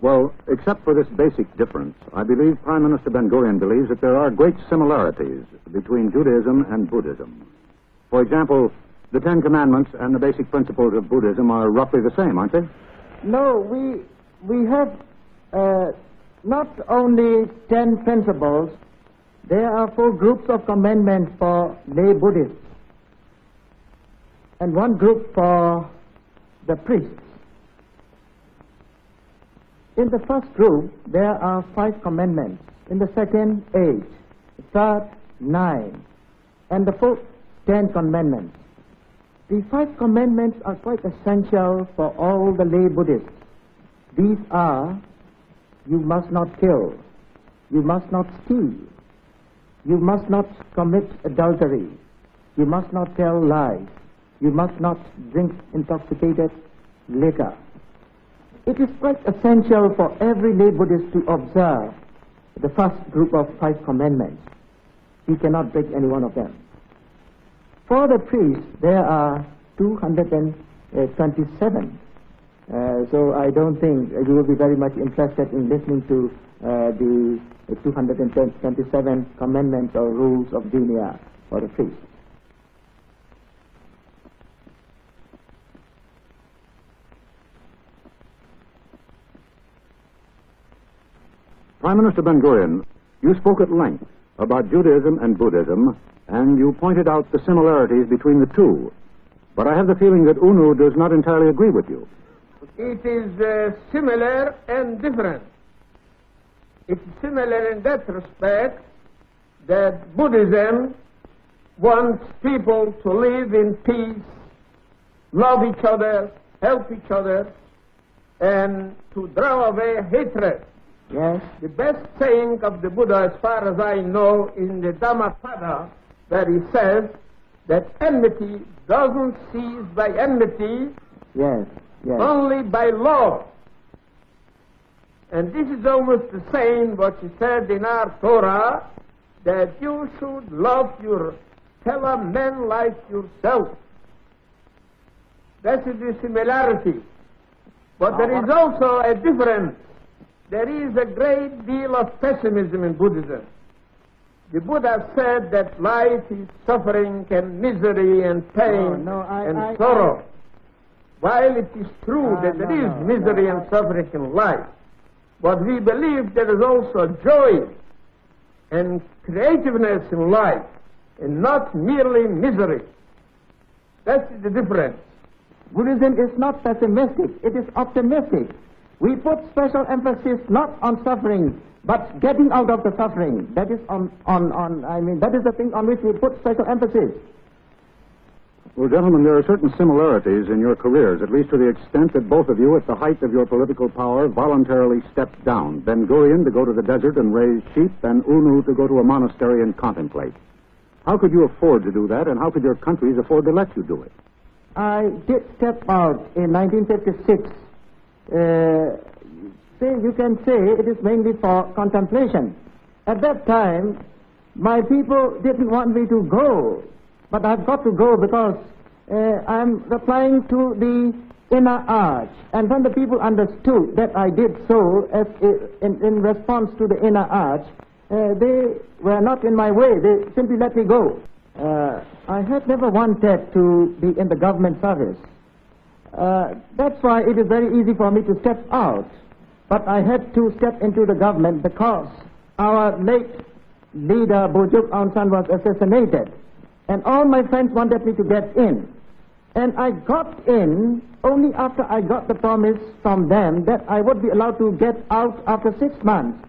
S10: Well, except for this basic difference, I believe Prime Minister Ben-Gurion believes that there are great similarities between Judaism and Buddhism. For example, the 10 Commandments and the basic principles of Buddhism are roughly the same, aren't they?
S9: No, we have not only 10 principles, there are 4 groups of commandments for lay Buddhists and 1 group for the priests. In the first group, there are 5 commandments. In the second, 8. The third, 9. And the fourth, 10 commandments. The 5 commandments are quite essential for all the lay Buddhists. These are: you must not kill, you must not steal, you must not commit adultery, you must not tell lies, you must not drink intoxicated liquor. It is quite essential for every lay Buddhist to observe the first group of 5 commandments. He cannot break any one of them. For the priests, there are 227. So I don't think you will be very much interested in listening to the 227 commandments or rules of Dinya for the priests.
S10: Prime Minister Ben-Gurion, you spoke at length about Judaism and Buddhism, and you pointed out the similarities between the two. But I have the feeling that Unu does not entirely agree with you.
S8: It is similar and different. It's similar in that respect that Buddhism wants people to live in peace, love each other, help each other, and to draw away hatred.
S9: Yes.
S8: The best saying of the Buddha, as far as I know, is in the Dhammapada, where he says that enmity doesn't cease by enmity,
S9: yes,
S8: only by love. And this is almost the same what he said in our Torah, that you should love your fellow men like yourself. That is the similarity. But there is also a difference. There is a great deal of pessimism in Buddhism. The Buddha said that life is suffering and misery and pain and sorrow. While it is true that there is misery and suffering in life, but we believe there is also joy and creativeness in life, and not merely misery. That's the difference.
S9: Buddhism is not pessimistic, it is optimistic. We put special emphasis not on suffering, but getting out of the suffering. That is that is the thing on which we put special emphasis.
S10: Well, gentlemen, there are certain similarities in your careers, at least to the extent that both of you, at the height of your political power, voluntarily stepped down. Ben-Gurion to go to the desert and raise sheep, and UNO to go to a monastery and contemplate. How could you afford to do that, and how could your countries afford to let you do it?
S9: I did step out in 1956. You can say it is mainly for contemplation. At that time, my people didn't want me to go. But I've got to go because I'm replying to the inner arch. And when the people understood that I did so as in response to the inner arch, they were not in my way. They simply let me go. I had never wanted to be in the government service. That's why it is very easy for me to step out. But I had to step into the government because our late leader, Bujuk Aung San, was assassinated. And all my friends wanted me to get in. And I got in only after I got the promise from them that I would be allowed to get out after 6 months.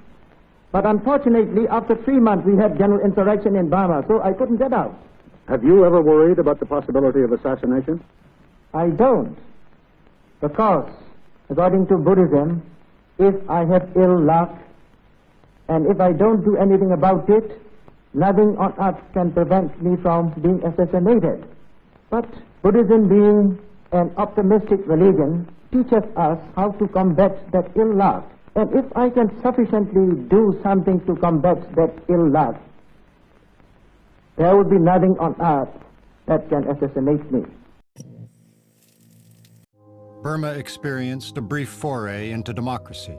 S9: But unfortunately, after 3 months, we had general insurrection in Burma, so I couldn't get out.
S10: Have you ever worried about the possibility of assassination?
S9: I don't. Because, according to Buddhism, if I have ill luck, and if I don't do anything about it, nothing on earth can prevent me from being assassinated. But Buddhism, being an optimistic religion, teaches us how to combat that ill luck. And if I can sufficiently do something to combat that ill luck, there will be nothing on earth that can assassinate me.
S11: Burma experienced a brief foray into democracy.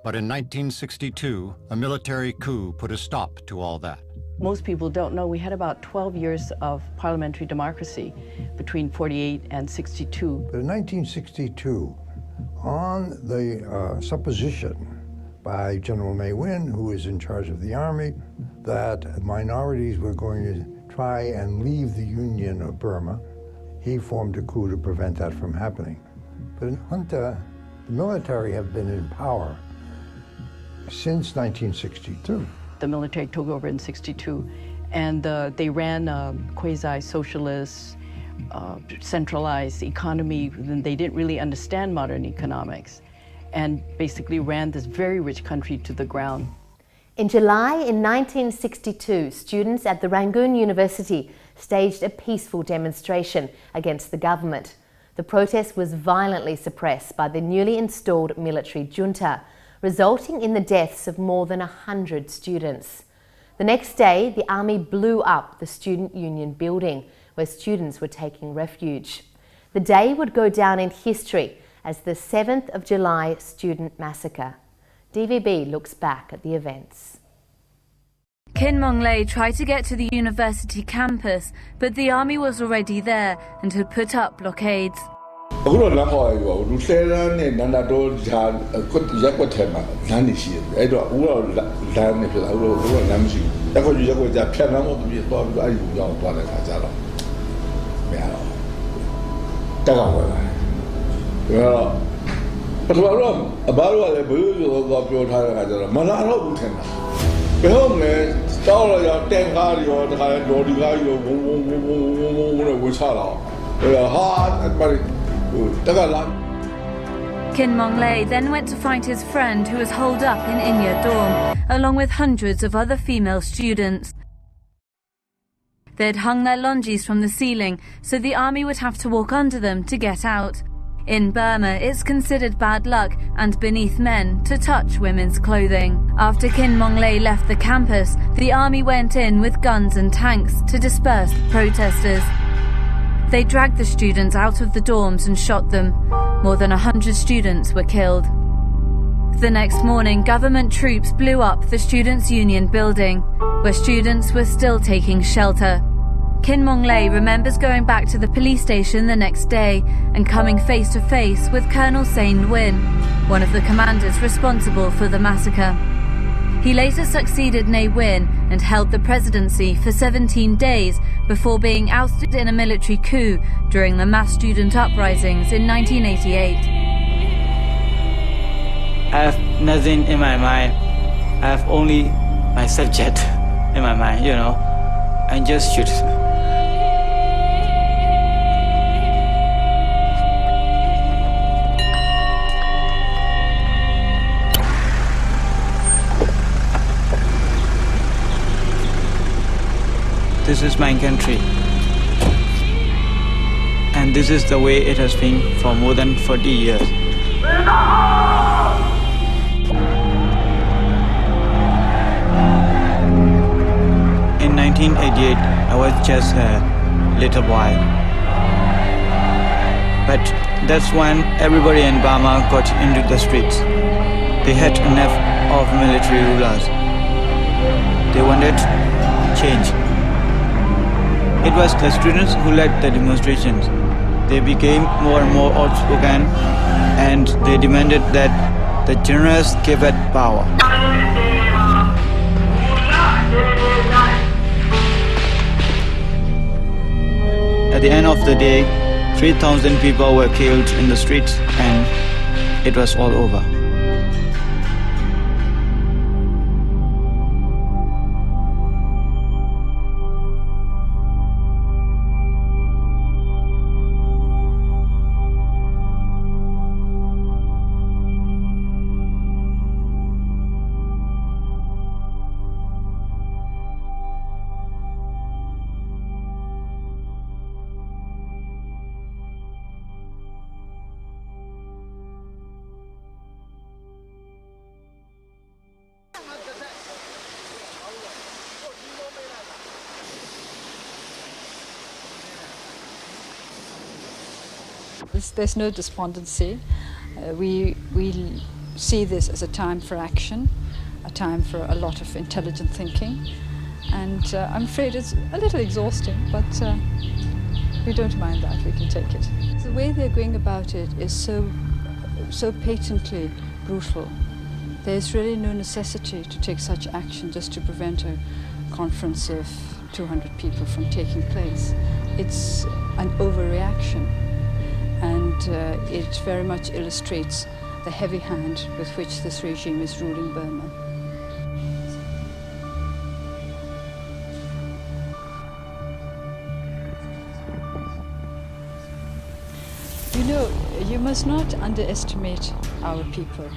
S11: But in 1962, a military coup put a stop to all that.
S13: Most people don't know we had about 12 years of parliamentary democracy between 48 and 62.
S14: But in 1962, on the supposition by General Ne Win, who is in charge of the army, that minorities were going to try and leave the Union of Burma, he formed a coup to prevent that from happening. But in Junta, the military have been in power since 1962.
S13: The military took over in 62, and they ran a quasi-socialist, centralized economy. They didn't really understand modern economics, and basically ran this very rich country to the ground.
S15: In July in 1962, students at the Rangoon University staged a peaceful demonstration against the government. The protest was violently suppressed by the newly installed military junta, resulting in the deaths of more than 100 students. The next day, the army blew up the Student Union building where students were taking refuge. The day would go down in history as the 7th of July student massacre. DVB looks back at the events.
S16: Khin Maung Lei tried to get to the university campus, but the army was already there and had put up blockades. Khin Maung Lei then went to find his friend who was holed up in Inya dorm, along with hundreds of other female students. They'd hung their lungies from the ceiling, so the army would have to walk under them to get out. In Burma, it's considered bad luck and beneath men to touch women's clothing. After Khin Maung Lei left the campus, the army went in with guns and tanks to disperse the protesters. They dragged the students out of the dorms and shot them. More than 100 students were killed. The next morning, government troops blew up the Students' Union building, where students were still taking shelter. Khin Maung Lei remembers going back to the police station the next day and coming face to face with Colonel Sein Win, one of the commanders responsible for the massacre. He later succeeded Ne Win and held the presidency for 17 days before being ousted in a military coup during the mass student uprisings in 1988.
S7: I have nothing in my mind. I have only my subject in my mind, and just shoot. This is my country. And this is the way it has been for more than 40 years. In 1988, I was just a little boy. But that's when everybody in Burma got into the streets. They had enough of military rulers. They wanted change. It was the students who led the demonstrations. They became more and more outspoken, and they demanded that the generals give it power. At the end of the day, 3,000 people were killed in the streets, and it was all over.
S12: There's no despondency. We see this as a time for action, a time for a lot of intelligent thinking, and I'm afraid it's a little exhausting, but we don't mind that. We can take it. The way they're going about it is so patently brutal. There's really no necessity to take such action just to prevent a conference of 200 people from taking place. It's an overreaction. And it very much illustrates the heavy hand with which this regime is ruling Burma. You must not underestimate our people.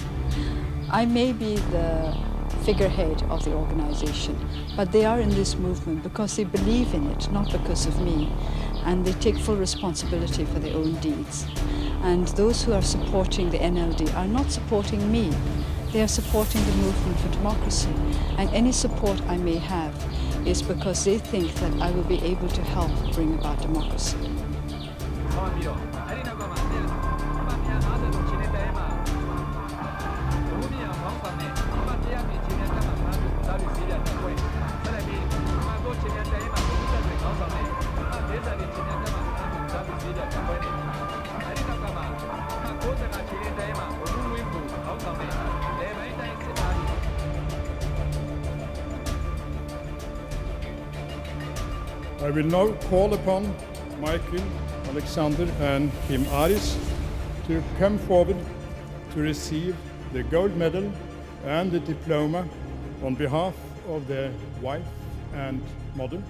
S12: I may be the figurehead of the organization, but they are in this movement because they believe in it, not because of me. And they take full responsibility for their own deeds. And those who are supporting the NLD are not supporting me. They are supporting the movement for democracy. And any support I may have is because they think that I will be able to help bring about democracy.
S17: I will now call upon Michael, Alexander and Kim Aris to come forward to receive the gold medal and the diploma on behalf of their wife and mother,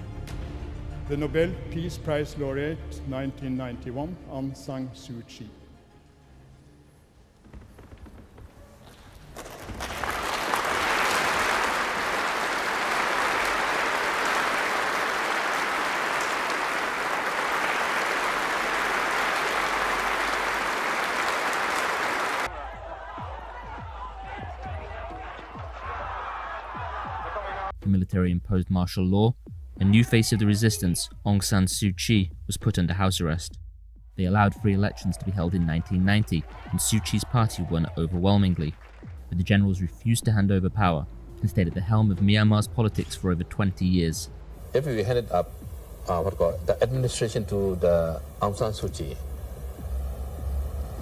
S17: the Nobel Peace Prize laureate 1991, Aung San Suu Kyi.
S18: The military imposed martial law. A new face of the resistance, Aung San Suu Kyi, was put under house arrest. They allowed free elections to be held in 1990, and Suu Kyi's party won overwhelmingly. But the generals refused to hand over power and stayed at the helm of Myanmar's politics for over 20 years.
S19: If we handed up the administration to the Aung San Suu Kyi,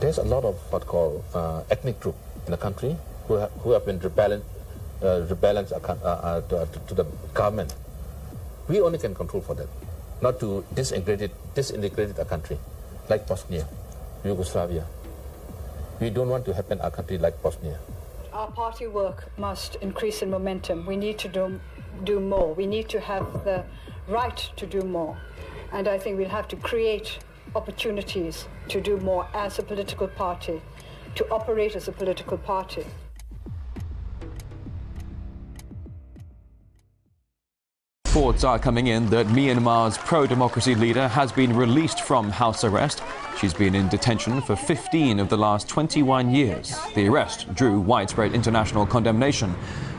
S19: there's a lot of ethnic group in the country who have been rebelling to the government. We only can control for that, not to disintegrate a country like Bosnia, Yugoslavia. We don't want to happen a country like Bosnia.
S12: our party work must increase in momentum. We need to do more. We need to have the right to do more. And I think we'll have to create opportunities to do more as a political party, to operate as a political party.
S1: Reports are coming in that Myanmar's pro-democracy leader has been released from house arrest. She's been in detention for 15 of the last 21 years. The arrest drew widespread international condemnation.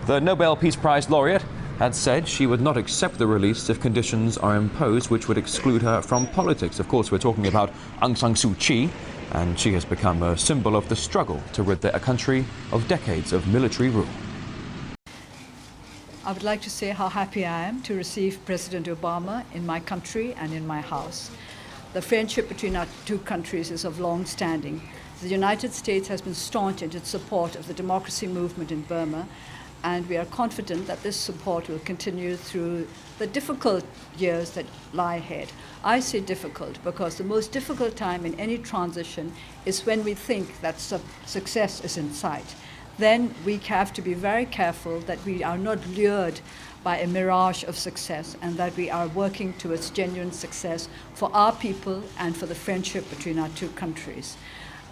S1: The Nobel Peace Prize laureate had said she would not accept the release if conditions are imposed which would exclude her from politics. Of course, we're talking about Aung San Suu Kyi, and she has become a symbol of the struggle to rid a country of decades of military rule.
S12: I would like to say how happy I am to receive President Obama in my country and in my house. The friendship between our two countries is of long standing. The United States has been staunch in its support of the democracy movement in Burma, and we are confident that this support will continue through the difficult years that lie ahead. I say difficult because the most difficult time in any transition is when we think that success is in sight. Then we have to be very careful that we are not lured by a mirage of success, and that we are working towards genuine success for our people and for the friendship between our two countries.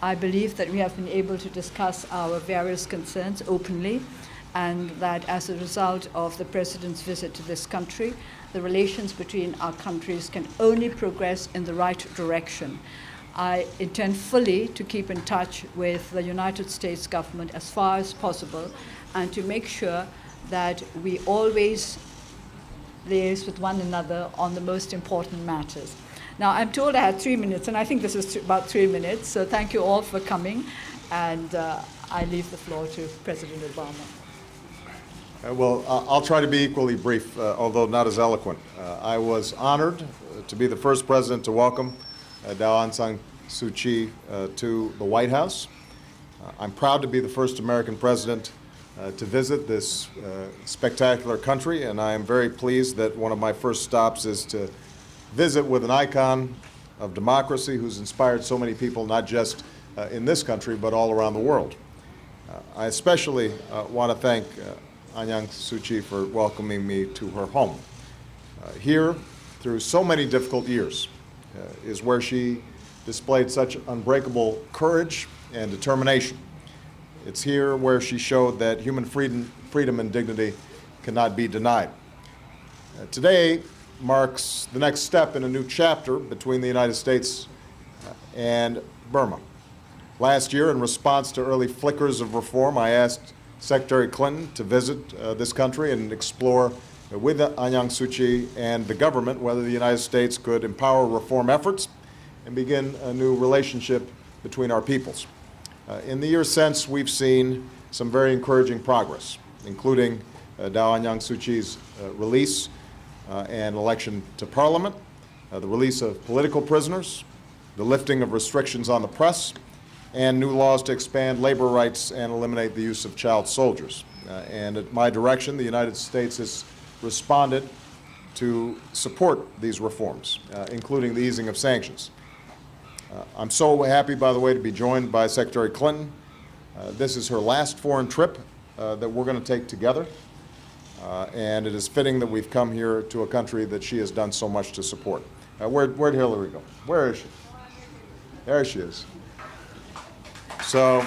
S12: I believe that we have been able to discuss our various concerns openly, and that as a result of the President's visit to this country, the relations between our countries can only progress in the right direction. I intend fully to keep in touch with the United States government as far as possible, and to make sure that we always liaise with one another on the most important matters. Now, I'm told I had 3 minutes, and I think this is about 3 minutes, so thank you all for coming, and I leave the floor to President Obama.
S20: Well, I'll try to be equally brief, although not as eloquent. I was honored to be the first president to welcome Aung San Suu Kyi to the White House. I'm proud to be the first American president to visit this spectacular country, and I am very pleased that one of my first stops is to visit with an icon of democracy who's inspired so many people, not just in this country, but all around the world. I especially want to thank Aung San Suu Kyi for welcoming me to her home. Here, through so many difficult years, is where she displayed such unbreakable courage and determination. It's here where she showed that human freedom and dignity cannot be denied. Today marks the next step in a new chapter between the United States and Burma. Last year, in response to early flickers of reform, I asked Secretary Clinton to visit this country and explore with Aung San Suu Kyi and the government whether the United States could empower reform efforts and begin a new relationship between our peoples. In the years since, we've seen some very encouraging progress, including Aung San Suu Kyi's release and election to Parliament, the release of political prisoners, the lifting of restrictions on the press, and new laws to expand labor rights and eliminate the use of child soldiers. And at my direction, the United States has responded to support these reforms, including the easing of sanctions. I'm so happy, by the way, to be joined by Secretary Clinton. This is her last foreign trip that we're going to take together, and it is fitting that we've come here to a country that she has done so much to support. Where'd Hillary go? Where is she? There she is. So,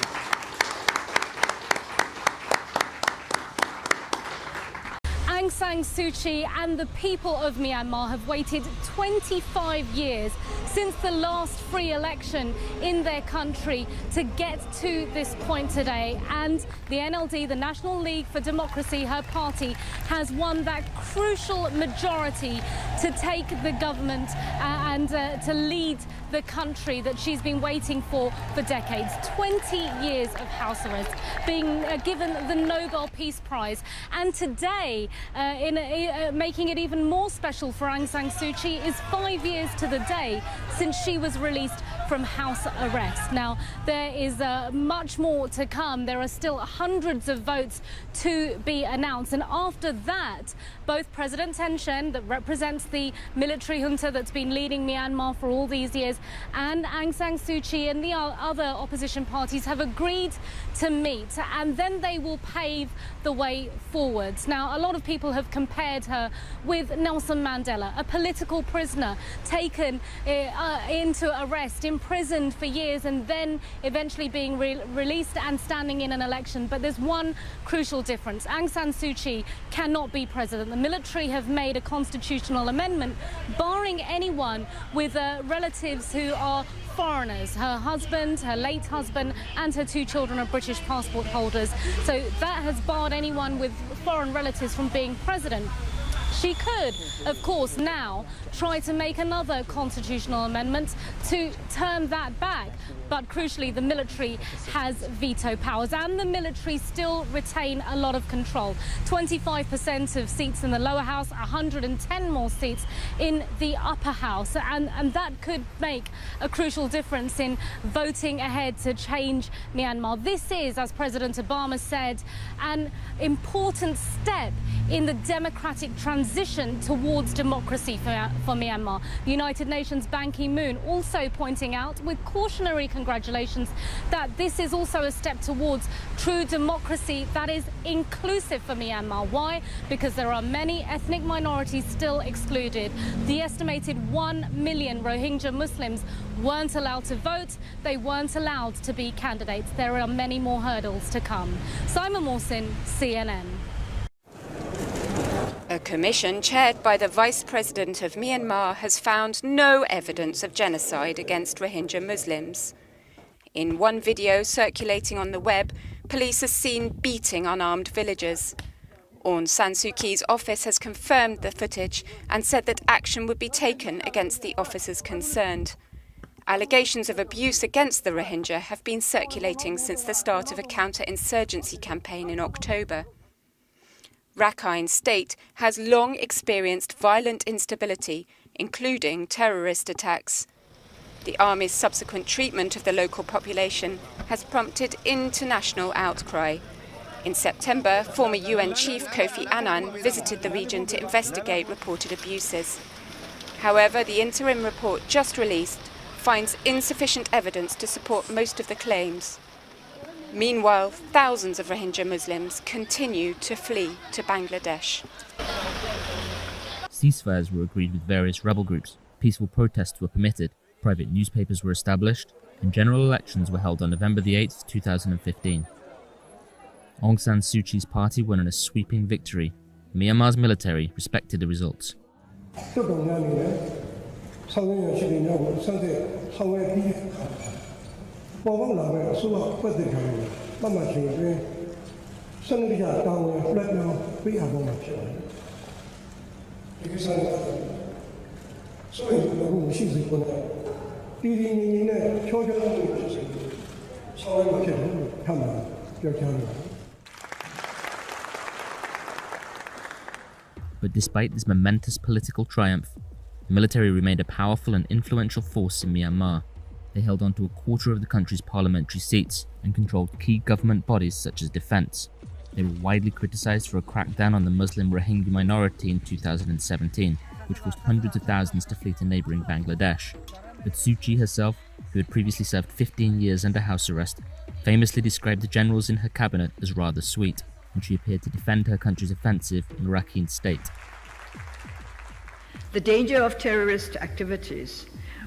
S21: Aung San Suu Kyi and the people of Myanmar have waited 25 years since the last free election in their country to get to this point today. And the NLD, the National League for Democracy, her party, has won that crucial majority to take the government and to lead the country that she's been waiting for decades. 20 years of house arrest, being given the Nobel Peace Prize. And today, making it even more special for Aung San Suu Kyi, is 5 years to the day since she was released from house arrest. Now, there is much more to come. There are still hundreds of votes to be announced. And after that, both President Thein Sein, that represents the military junta that's been leading Myanmar for all these years, and Aung San Suu Kyi and the other opposition parties have agreed to meet, and then they will pave the way forwards. Now, a lot of people have compared her with Nelson Mandela, a political prisoner taken into arrest, imprisoned for years, and then eventually being released and standing in an election. But there's one crucial difference. Aung San Suu Kyi cannot be president. The military have made a constitutional amendment barring anyone with relatives who are foreigners. Her husband, her late husband, and her 2 children are British passport holders. So that has barred anyone with foreign relatives from being president. She could, of course, now try to make another constitutional amendment to turn that back. But crucially, the military has veto powers, and the military still retain a lot of control. 25% of seats in the lower house, 110 more seats in the upper house. And that could make a crucial difference in voting ahead to change Myanmar. This is, as President Obama said, an important step in the democratic transition towards democracy for Myanmar. The United Nations Ban Ki-moon also pointing out, with cautionary congratulations, that this is also a step towards true democracy that is inclusive for Myanmar. Why? Because there are many ethnic minorities still excluded. The estimated 1 million Rohingya Muslims weren't allowed to vote. They weren't allowed to be candidates. There are many more hurdles to come. Simon Mawson, CNN.
S3: A commission chaired by the Vice President of Myanmar has found no evidence of genocide against Rohingya Muslims. In one video circulating on the web, police are seen beating unarmed villagers. Aung San Suu Kyi's office has confirmed the footage and said that action would be taken against the officers concerned. Allegations of abuse against the Rohingya have been circulating since the start of a counter-insurgency campaign in October. Rakhine State has long experienced violent instability, including terrorist attacks. The army's subsequent treatment of the local population has prompted international outcry. In September, former UN Chief Kofi Annan visited the region to investigate reported abuses. However, the interim report just released finds insufficient evidence to support most of the claims. Meanwhile, thousands of Rohingya Muslims continue to flee to Bangladesh.
S18: Ceasefires were agreed with various rebel groups, peaceful protests were permitted, private newspapers were established, and general elections were held on November 8, 2015. Aung San Suu Kyi's party won in a sweeping victory. Myanmar's military respected the results. But despite this momentous political triumph, the military remained a powerful and influential force in Myanmar. They held on to a quarter of the country's parliamentary seats and controlled key government bodies such as defence. They were widely criticised for a crackdown on the Muslim Rohingya minority in 2017, which forced hundreds of thousands to flee to neighbouring Bangladesh. But Suu Kyi herself, who had previously served 15 years under house arrest, famously described the generals in her cabinet as rather sweet, and she appeared to defend her country's offensive in Rakhine State.
S4: The danger of terrorist activities,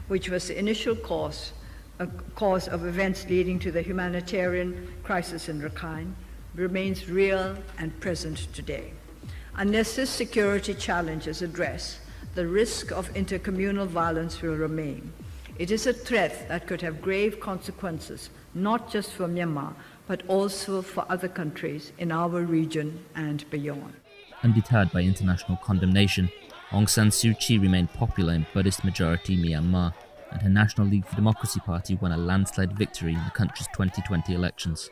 S4: which was the initial cause of events leading to the humanitarian crisis in Rakhine, remains real and present today. Unless this security challenge is addressed, the risk of intercommunal violence will remain. It is a threat that could have grave consequences, not just for Myanmar, but also for other countries in our region and beyond.
S18: Undeterred by international condemnation, Aung San Suu Kyi remained popular in Buddhist-majority Myanmar, and her National League for Democracy party won a landslide victory in the country's 2020 elections.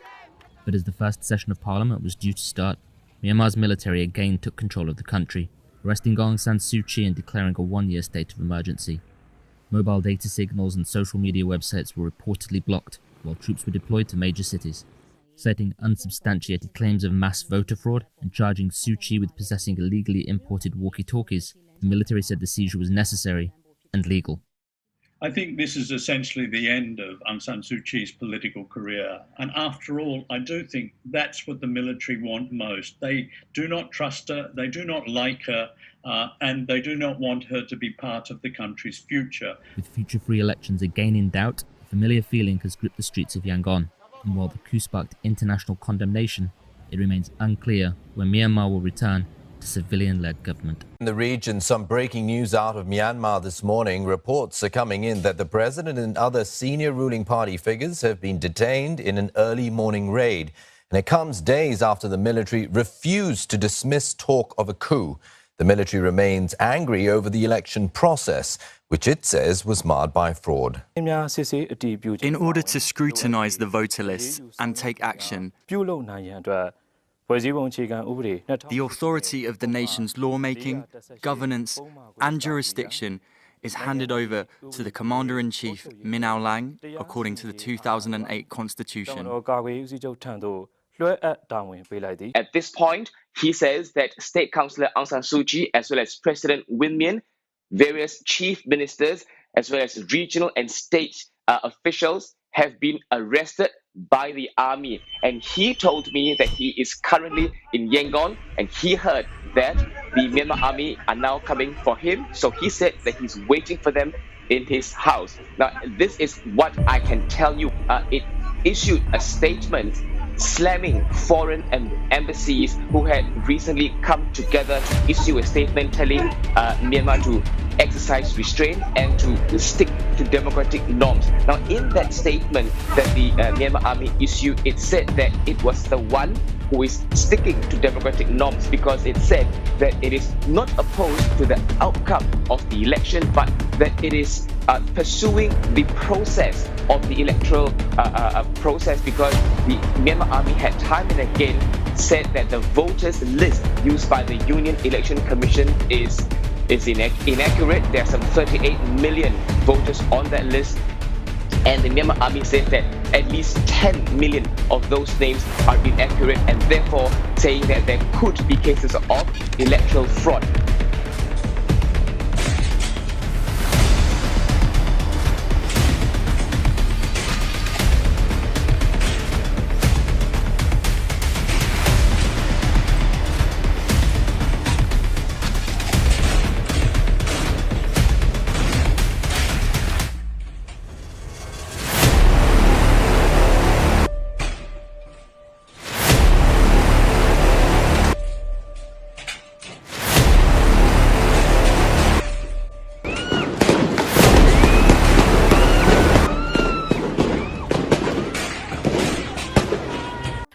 S18: But as the first session of parliament was due to start, Myanmar's military again took control of the country, arresting Aung San Suu Kyi and declaring a one-year state of emergency. Mobile data signals and social media websites were reportedly blocked while troops were deployed to major cities. Citing unsubstantiated claims of mass voter fraud and charging Suu Kyi with possessing illegally imported walkie-talkies, the military said the seizure was necessary and legal.
S5: I think this is essentially the end of Aung San Suu Kyi's political career. And after all, I do think that's what the military want most. They do not trust her, they do not like her, and they do not want her to be part of the country's future.
S18: With future free elections again in doubt, a familiar feeling has gripped the streets of Yangon. And while the coup sparked international condemnation, it remains unclear when Myanmar will return to civilian-led government.
S22: In the region, some breaking news out of Myanmar this morning. Reports are coming in that the president and other senior ruling party figures have been detained in an early morning raid. And it comes days after the military refused to dismiss talk of a coup. The military remains angry over the election process, which it says was marred by fraud.
S23: In order to scrutinise the voter lists and take action, the authority of the nation's lawmaking, governance and jurisdiction is handed over to the Commander-in-Chief, Min Aung Hlaing, according to the 2008 Constitution.
S24: At this point, he says that State Councillor Aung San Suu Kyi, as well as President Win Myint, various chief ministers, as well as regional and state officials have been arrested by the army. And he told me that he is currently in Yangon, and he heard that the Myanmar army are now coming for him. So he said that he's waiting for them in his house. Now, this is what I can tell you. It issued a statement slamming foreign embassies who had recently come together to issue a statement telling Myanmar to exercise restraint and to stick to democratic norms. Now, in that statement that the Myanmar army issued, it said that it was the one who is sticking to democratic norms because it said that it is not opposed to the outcome of the election, but that it is pursuing the process of the electoral process, because the Myanmar army had time and again said that the voters list used by the Union Election Commission is inaccurate. There are some 38 million voters on that list, and the Myanmar army said that at least 10 million of those names are inaccurate, and therefore saying that there could be cases of electoral fraud.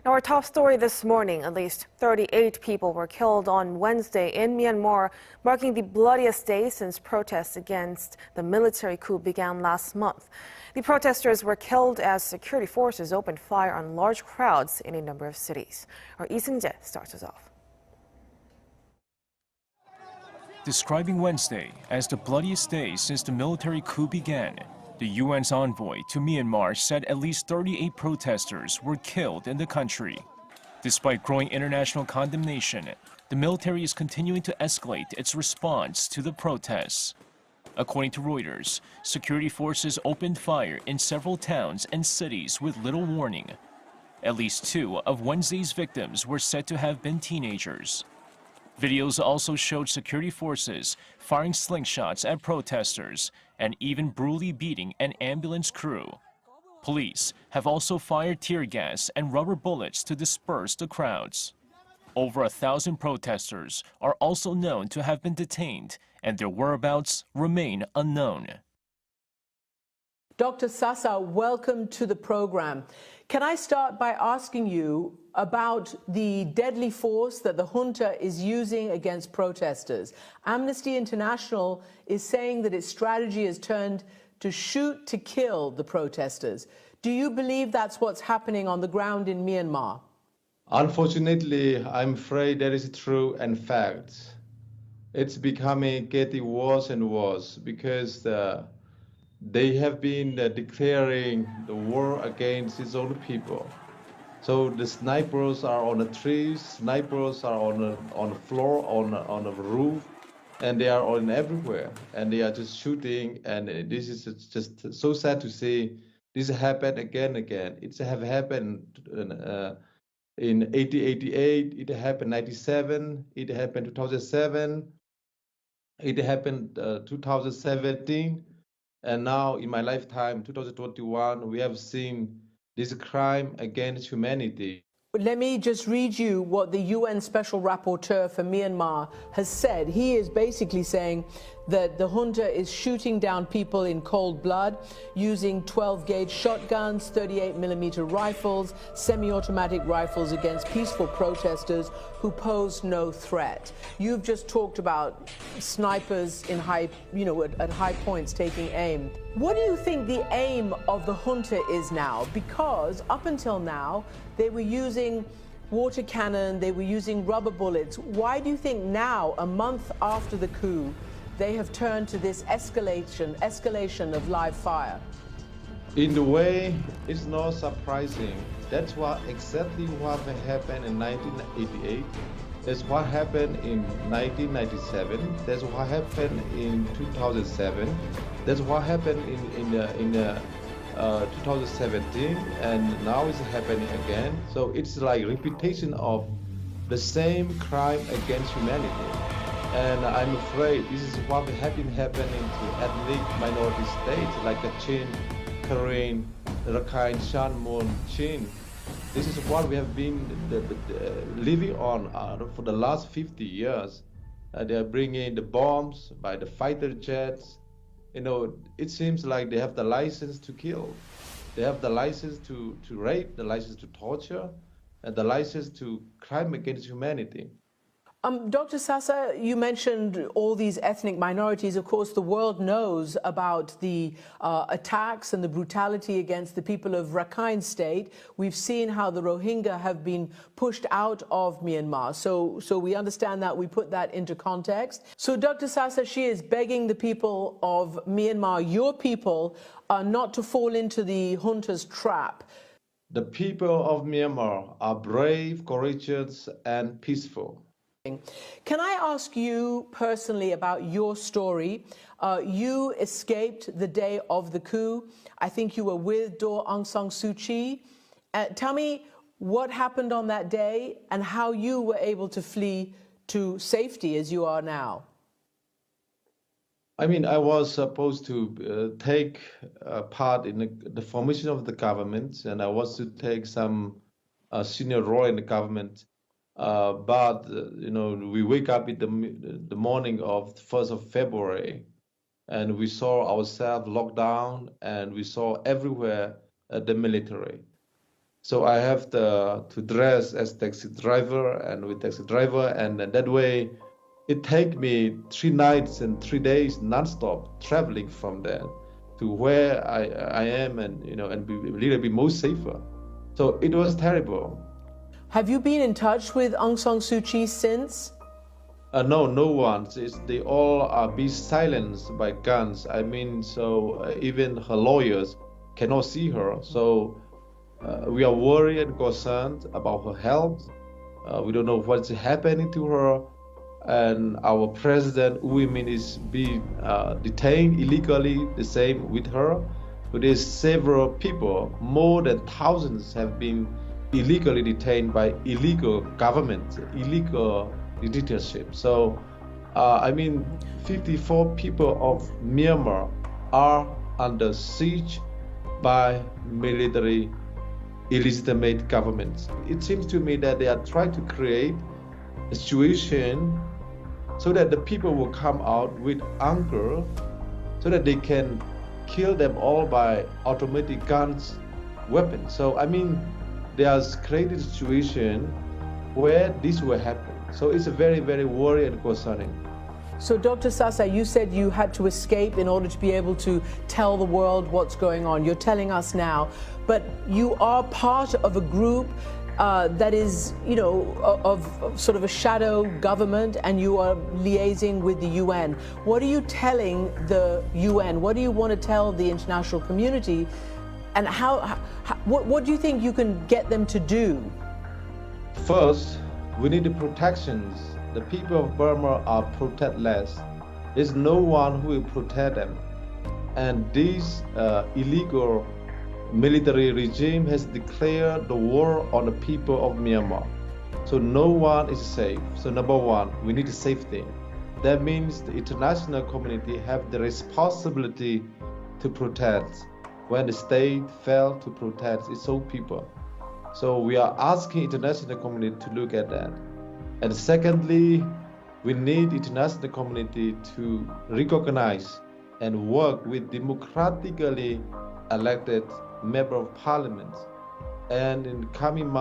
S25: Our top story this morning, at least 38 people were killed on Wednesday in Myanmar, marking the bloodiest day since protests against the military coup began last month. The protesters were killed as security forces opened fire on large crowds in a number of cities. Our Lee Seung-jae starts us off.
S26: Describing Wednesday as the bloodiest day since the military coup began, the UN's envoy to Myanmar said at least 38 protesters were killed in the country. Despite growing international condemnation, the military is continuing to escalate its response to the protests. According to Reuters, security forces opened fire in several towns and cities with little warning. At least 2 of Wednesday's victims were said to have been teenagers. Videos also showed security forces firing slingshots at protesters and even brutally beating an ambulance crew. Police have also fired tear gas and rubber bullets to disperse the crowds. Over 1,000 protesters are also known to have been detained, and their whereabouts remain unknown.
S27: Dr. Sasa, welcome to the program. Can I start by asking you about the deadly force that the junta is using against protesters? Amnesty International is saying that its strategy has turned to shoot to kill the protesters. Do you believe that's what's happening on the ground in Myanmar?
S28: Unfortunately, I'm afraid that is true and fact. It's getting worse and worse because the they have been declaring the war against its own people. So the snipers are on the trees, snipers are on the floor, on the roof, and they are on everywhere, and they are just shooting. And this is just so sad to see. This happened again and again. It have happened in 1888. It happened 97. It happened 2007. It happened 2017, and now in my lifetime, 2021, we have seen this crime against humanity.
S27: Let me just read you what the UN Special Rapporteur for Myanmar has said. He is basically saying that the junta is shooting down people in cold blood using 12-gauge shotguns, 38mm rifles, semi-automatic rifles against peaceful protesters who pose no threat. You've just talked about snipers in high, at high points taking aim. What do you think the aim of the junta is now? Because up until now, they were using water cannon, they were using rubber bullets. Why do you think now, a month after the coup, they have turned to this escalation of live fire?
S28: In a way, it's not surprising. That's exactly what happened in 1988. That's what happened in 1997. That's what happened in 2007. That's what happened in 2017, and now it's happening again. So it's like repetition of the same crime against humanity. And I'm afraid this is what has been happening to ethnic minority states like Kachin, Karen, Rakhine, Shan, Chin. This is what we have been living on for the last 50 years. They are bringing the bombs by the fighter jets. It seems like they have the license to kill. They have the license to rape, the license to torture, and the license to crime against humanity.
S27: Dr. Sasa, you mentioned all these ethnic minorities. Of course, the world knows about the attacks and the brutality against the people of Rakhine State. We've seen how the Rohingya have been pushed out of Myanmar. So we understand that. We put that into context. So Dr. Sasa, she is begging the people of Myanmar, your people, not to fall into the junta's trap.
S28: The people of Myanmar are brave, courageous, and peaceful.
S27: Can I ask you personally about your story? You escaped the day of the coup. I think you were with Daw Aung San Suu Kyi. Tell me what happened on that day and how you were able to flee to safety as you are now.
S28: I mean, I was supposed to take part in the formation of the government, and I was to take some senior role in the government. But we wake up in the morning of the 1st of February, and we saw ourselves locked down, and we saw everywhere the military. So I have to dress as taxi driver, and that way it take me 3 nights and 3 days nonstop traveling from there to where I am, and and be a little bit more safer. So it was terrible.
S27: Have you been in touch with Aung San Suu Kyi since?
S28: No, no one. They all are being silenced by guns. I mean, so even her lawyers cannot see her. So we are worried and concerned about her health. We don't know what's happening to her. And our president, Win Myint, is being detained illegally, the same with her. But there's several people, more than thousands, have been illegally detained by illegal government, illegal dictatorship. So, 54 people of Myanmar are under siege by military illegitimate governments. It seems to me that they are trying to create a situation so that the people will come out with anger, so that they can kill them all by automatic guns, weapons. So, they have created a situation where this will happen. So it's a very, very worrying and concerning.
S27: So Dr. Sasa, you said you had to escape in order to be able to tell the world what's going on. You're telling us now, but you are part of a group that is, of sort of a shadow government, and you are liaising with the UN. What are you telling the UN? What do you want to tell the international community? And what do you think you can get them to do?
S28: First, we need the protections. The people of Burma are protectless. There's no one who will protect them. And this illegal military regime has declared the war on the people of Myanmar. So no one is safe. So number one, we need safety. That means the international community have the responsibility to protect when the state failed to protect its own people. So we are asking international community to look at that. And secondly, we need international community to recognize and work with democratically elected member of parliament. And in coming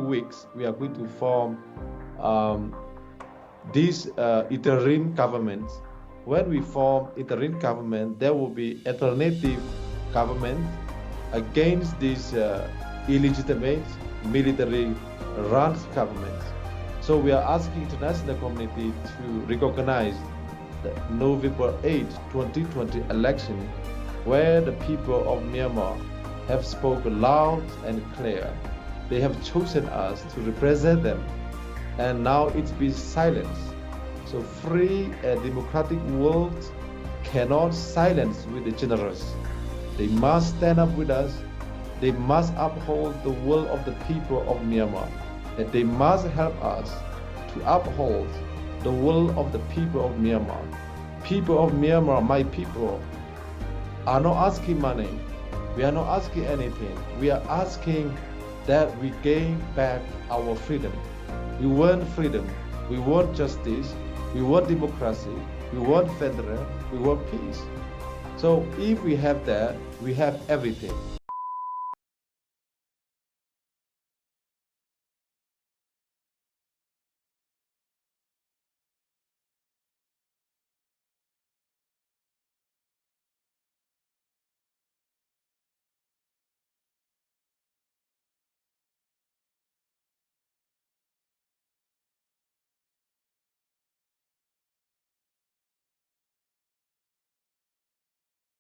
S28: weeks, we are going to form this interim government. When we form interim government, there will be alternative government against this illegitimate military-run government. So we are asking international community to recognize the November 8, 2020 election, where the people of Myanmar have spoken loud and clear. They have chosen us to represent them, and now it's been silenced. So free and democratic world cannot silence with the generous. They must stand up with us. They must uphold the will of the people of Myanmar. And they must help us to uphold the will of the people of Myanmar. People of Myanmar, my people, are not asking money. We are not asking anything. We are asking that we gain back our freedom. We want freedom. We want justice. We want democracy. We want federal. We want peace. So if we have that, we have everything.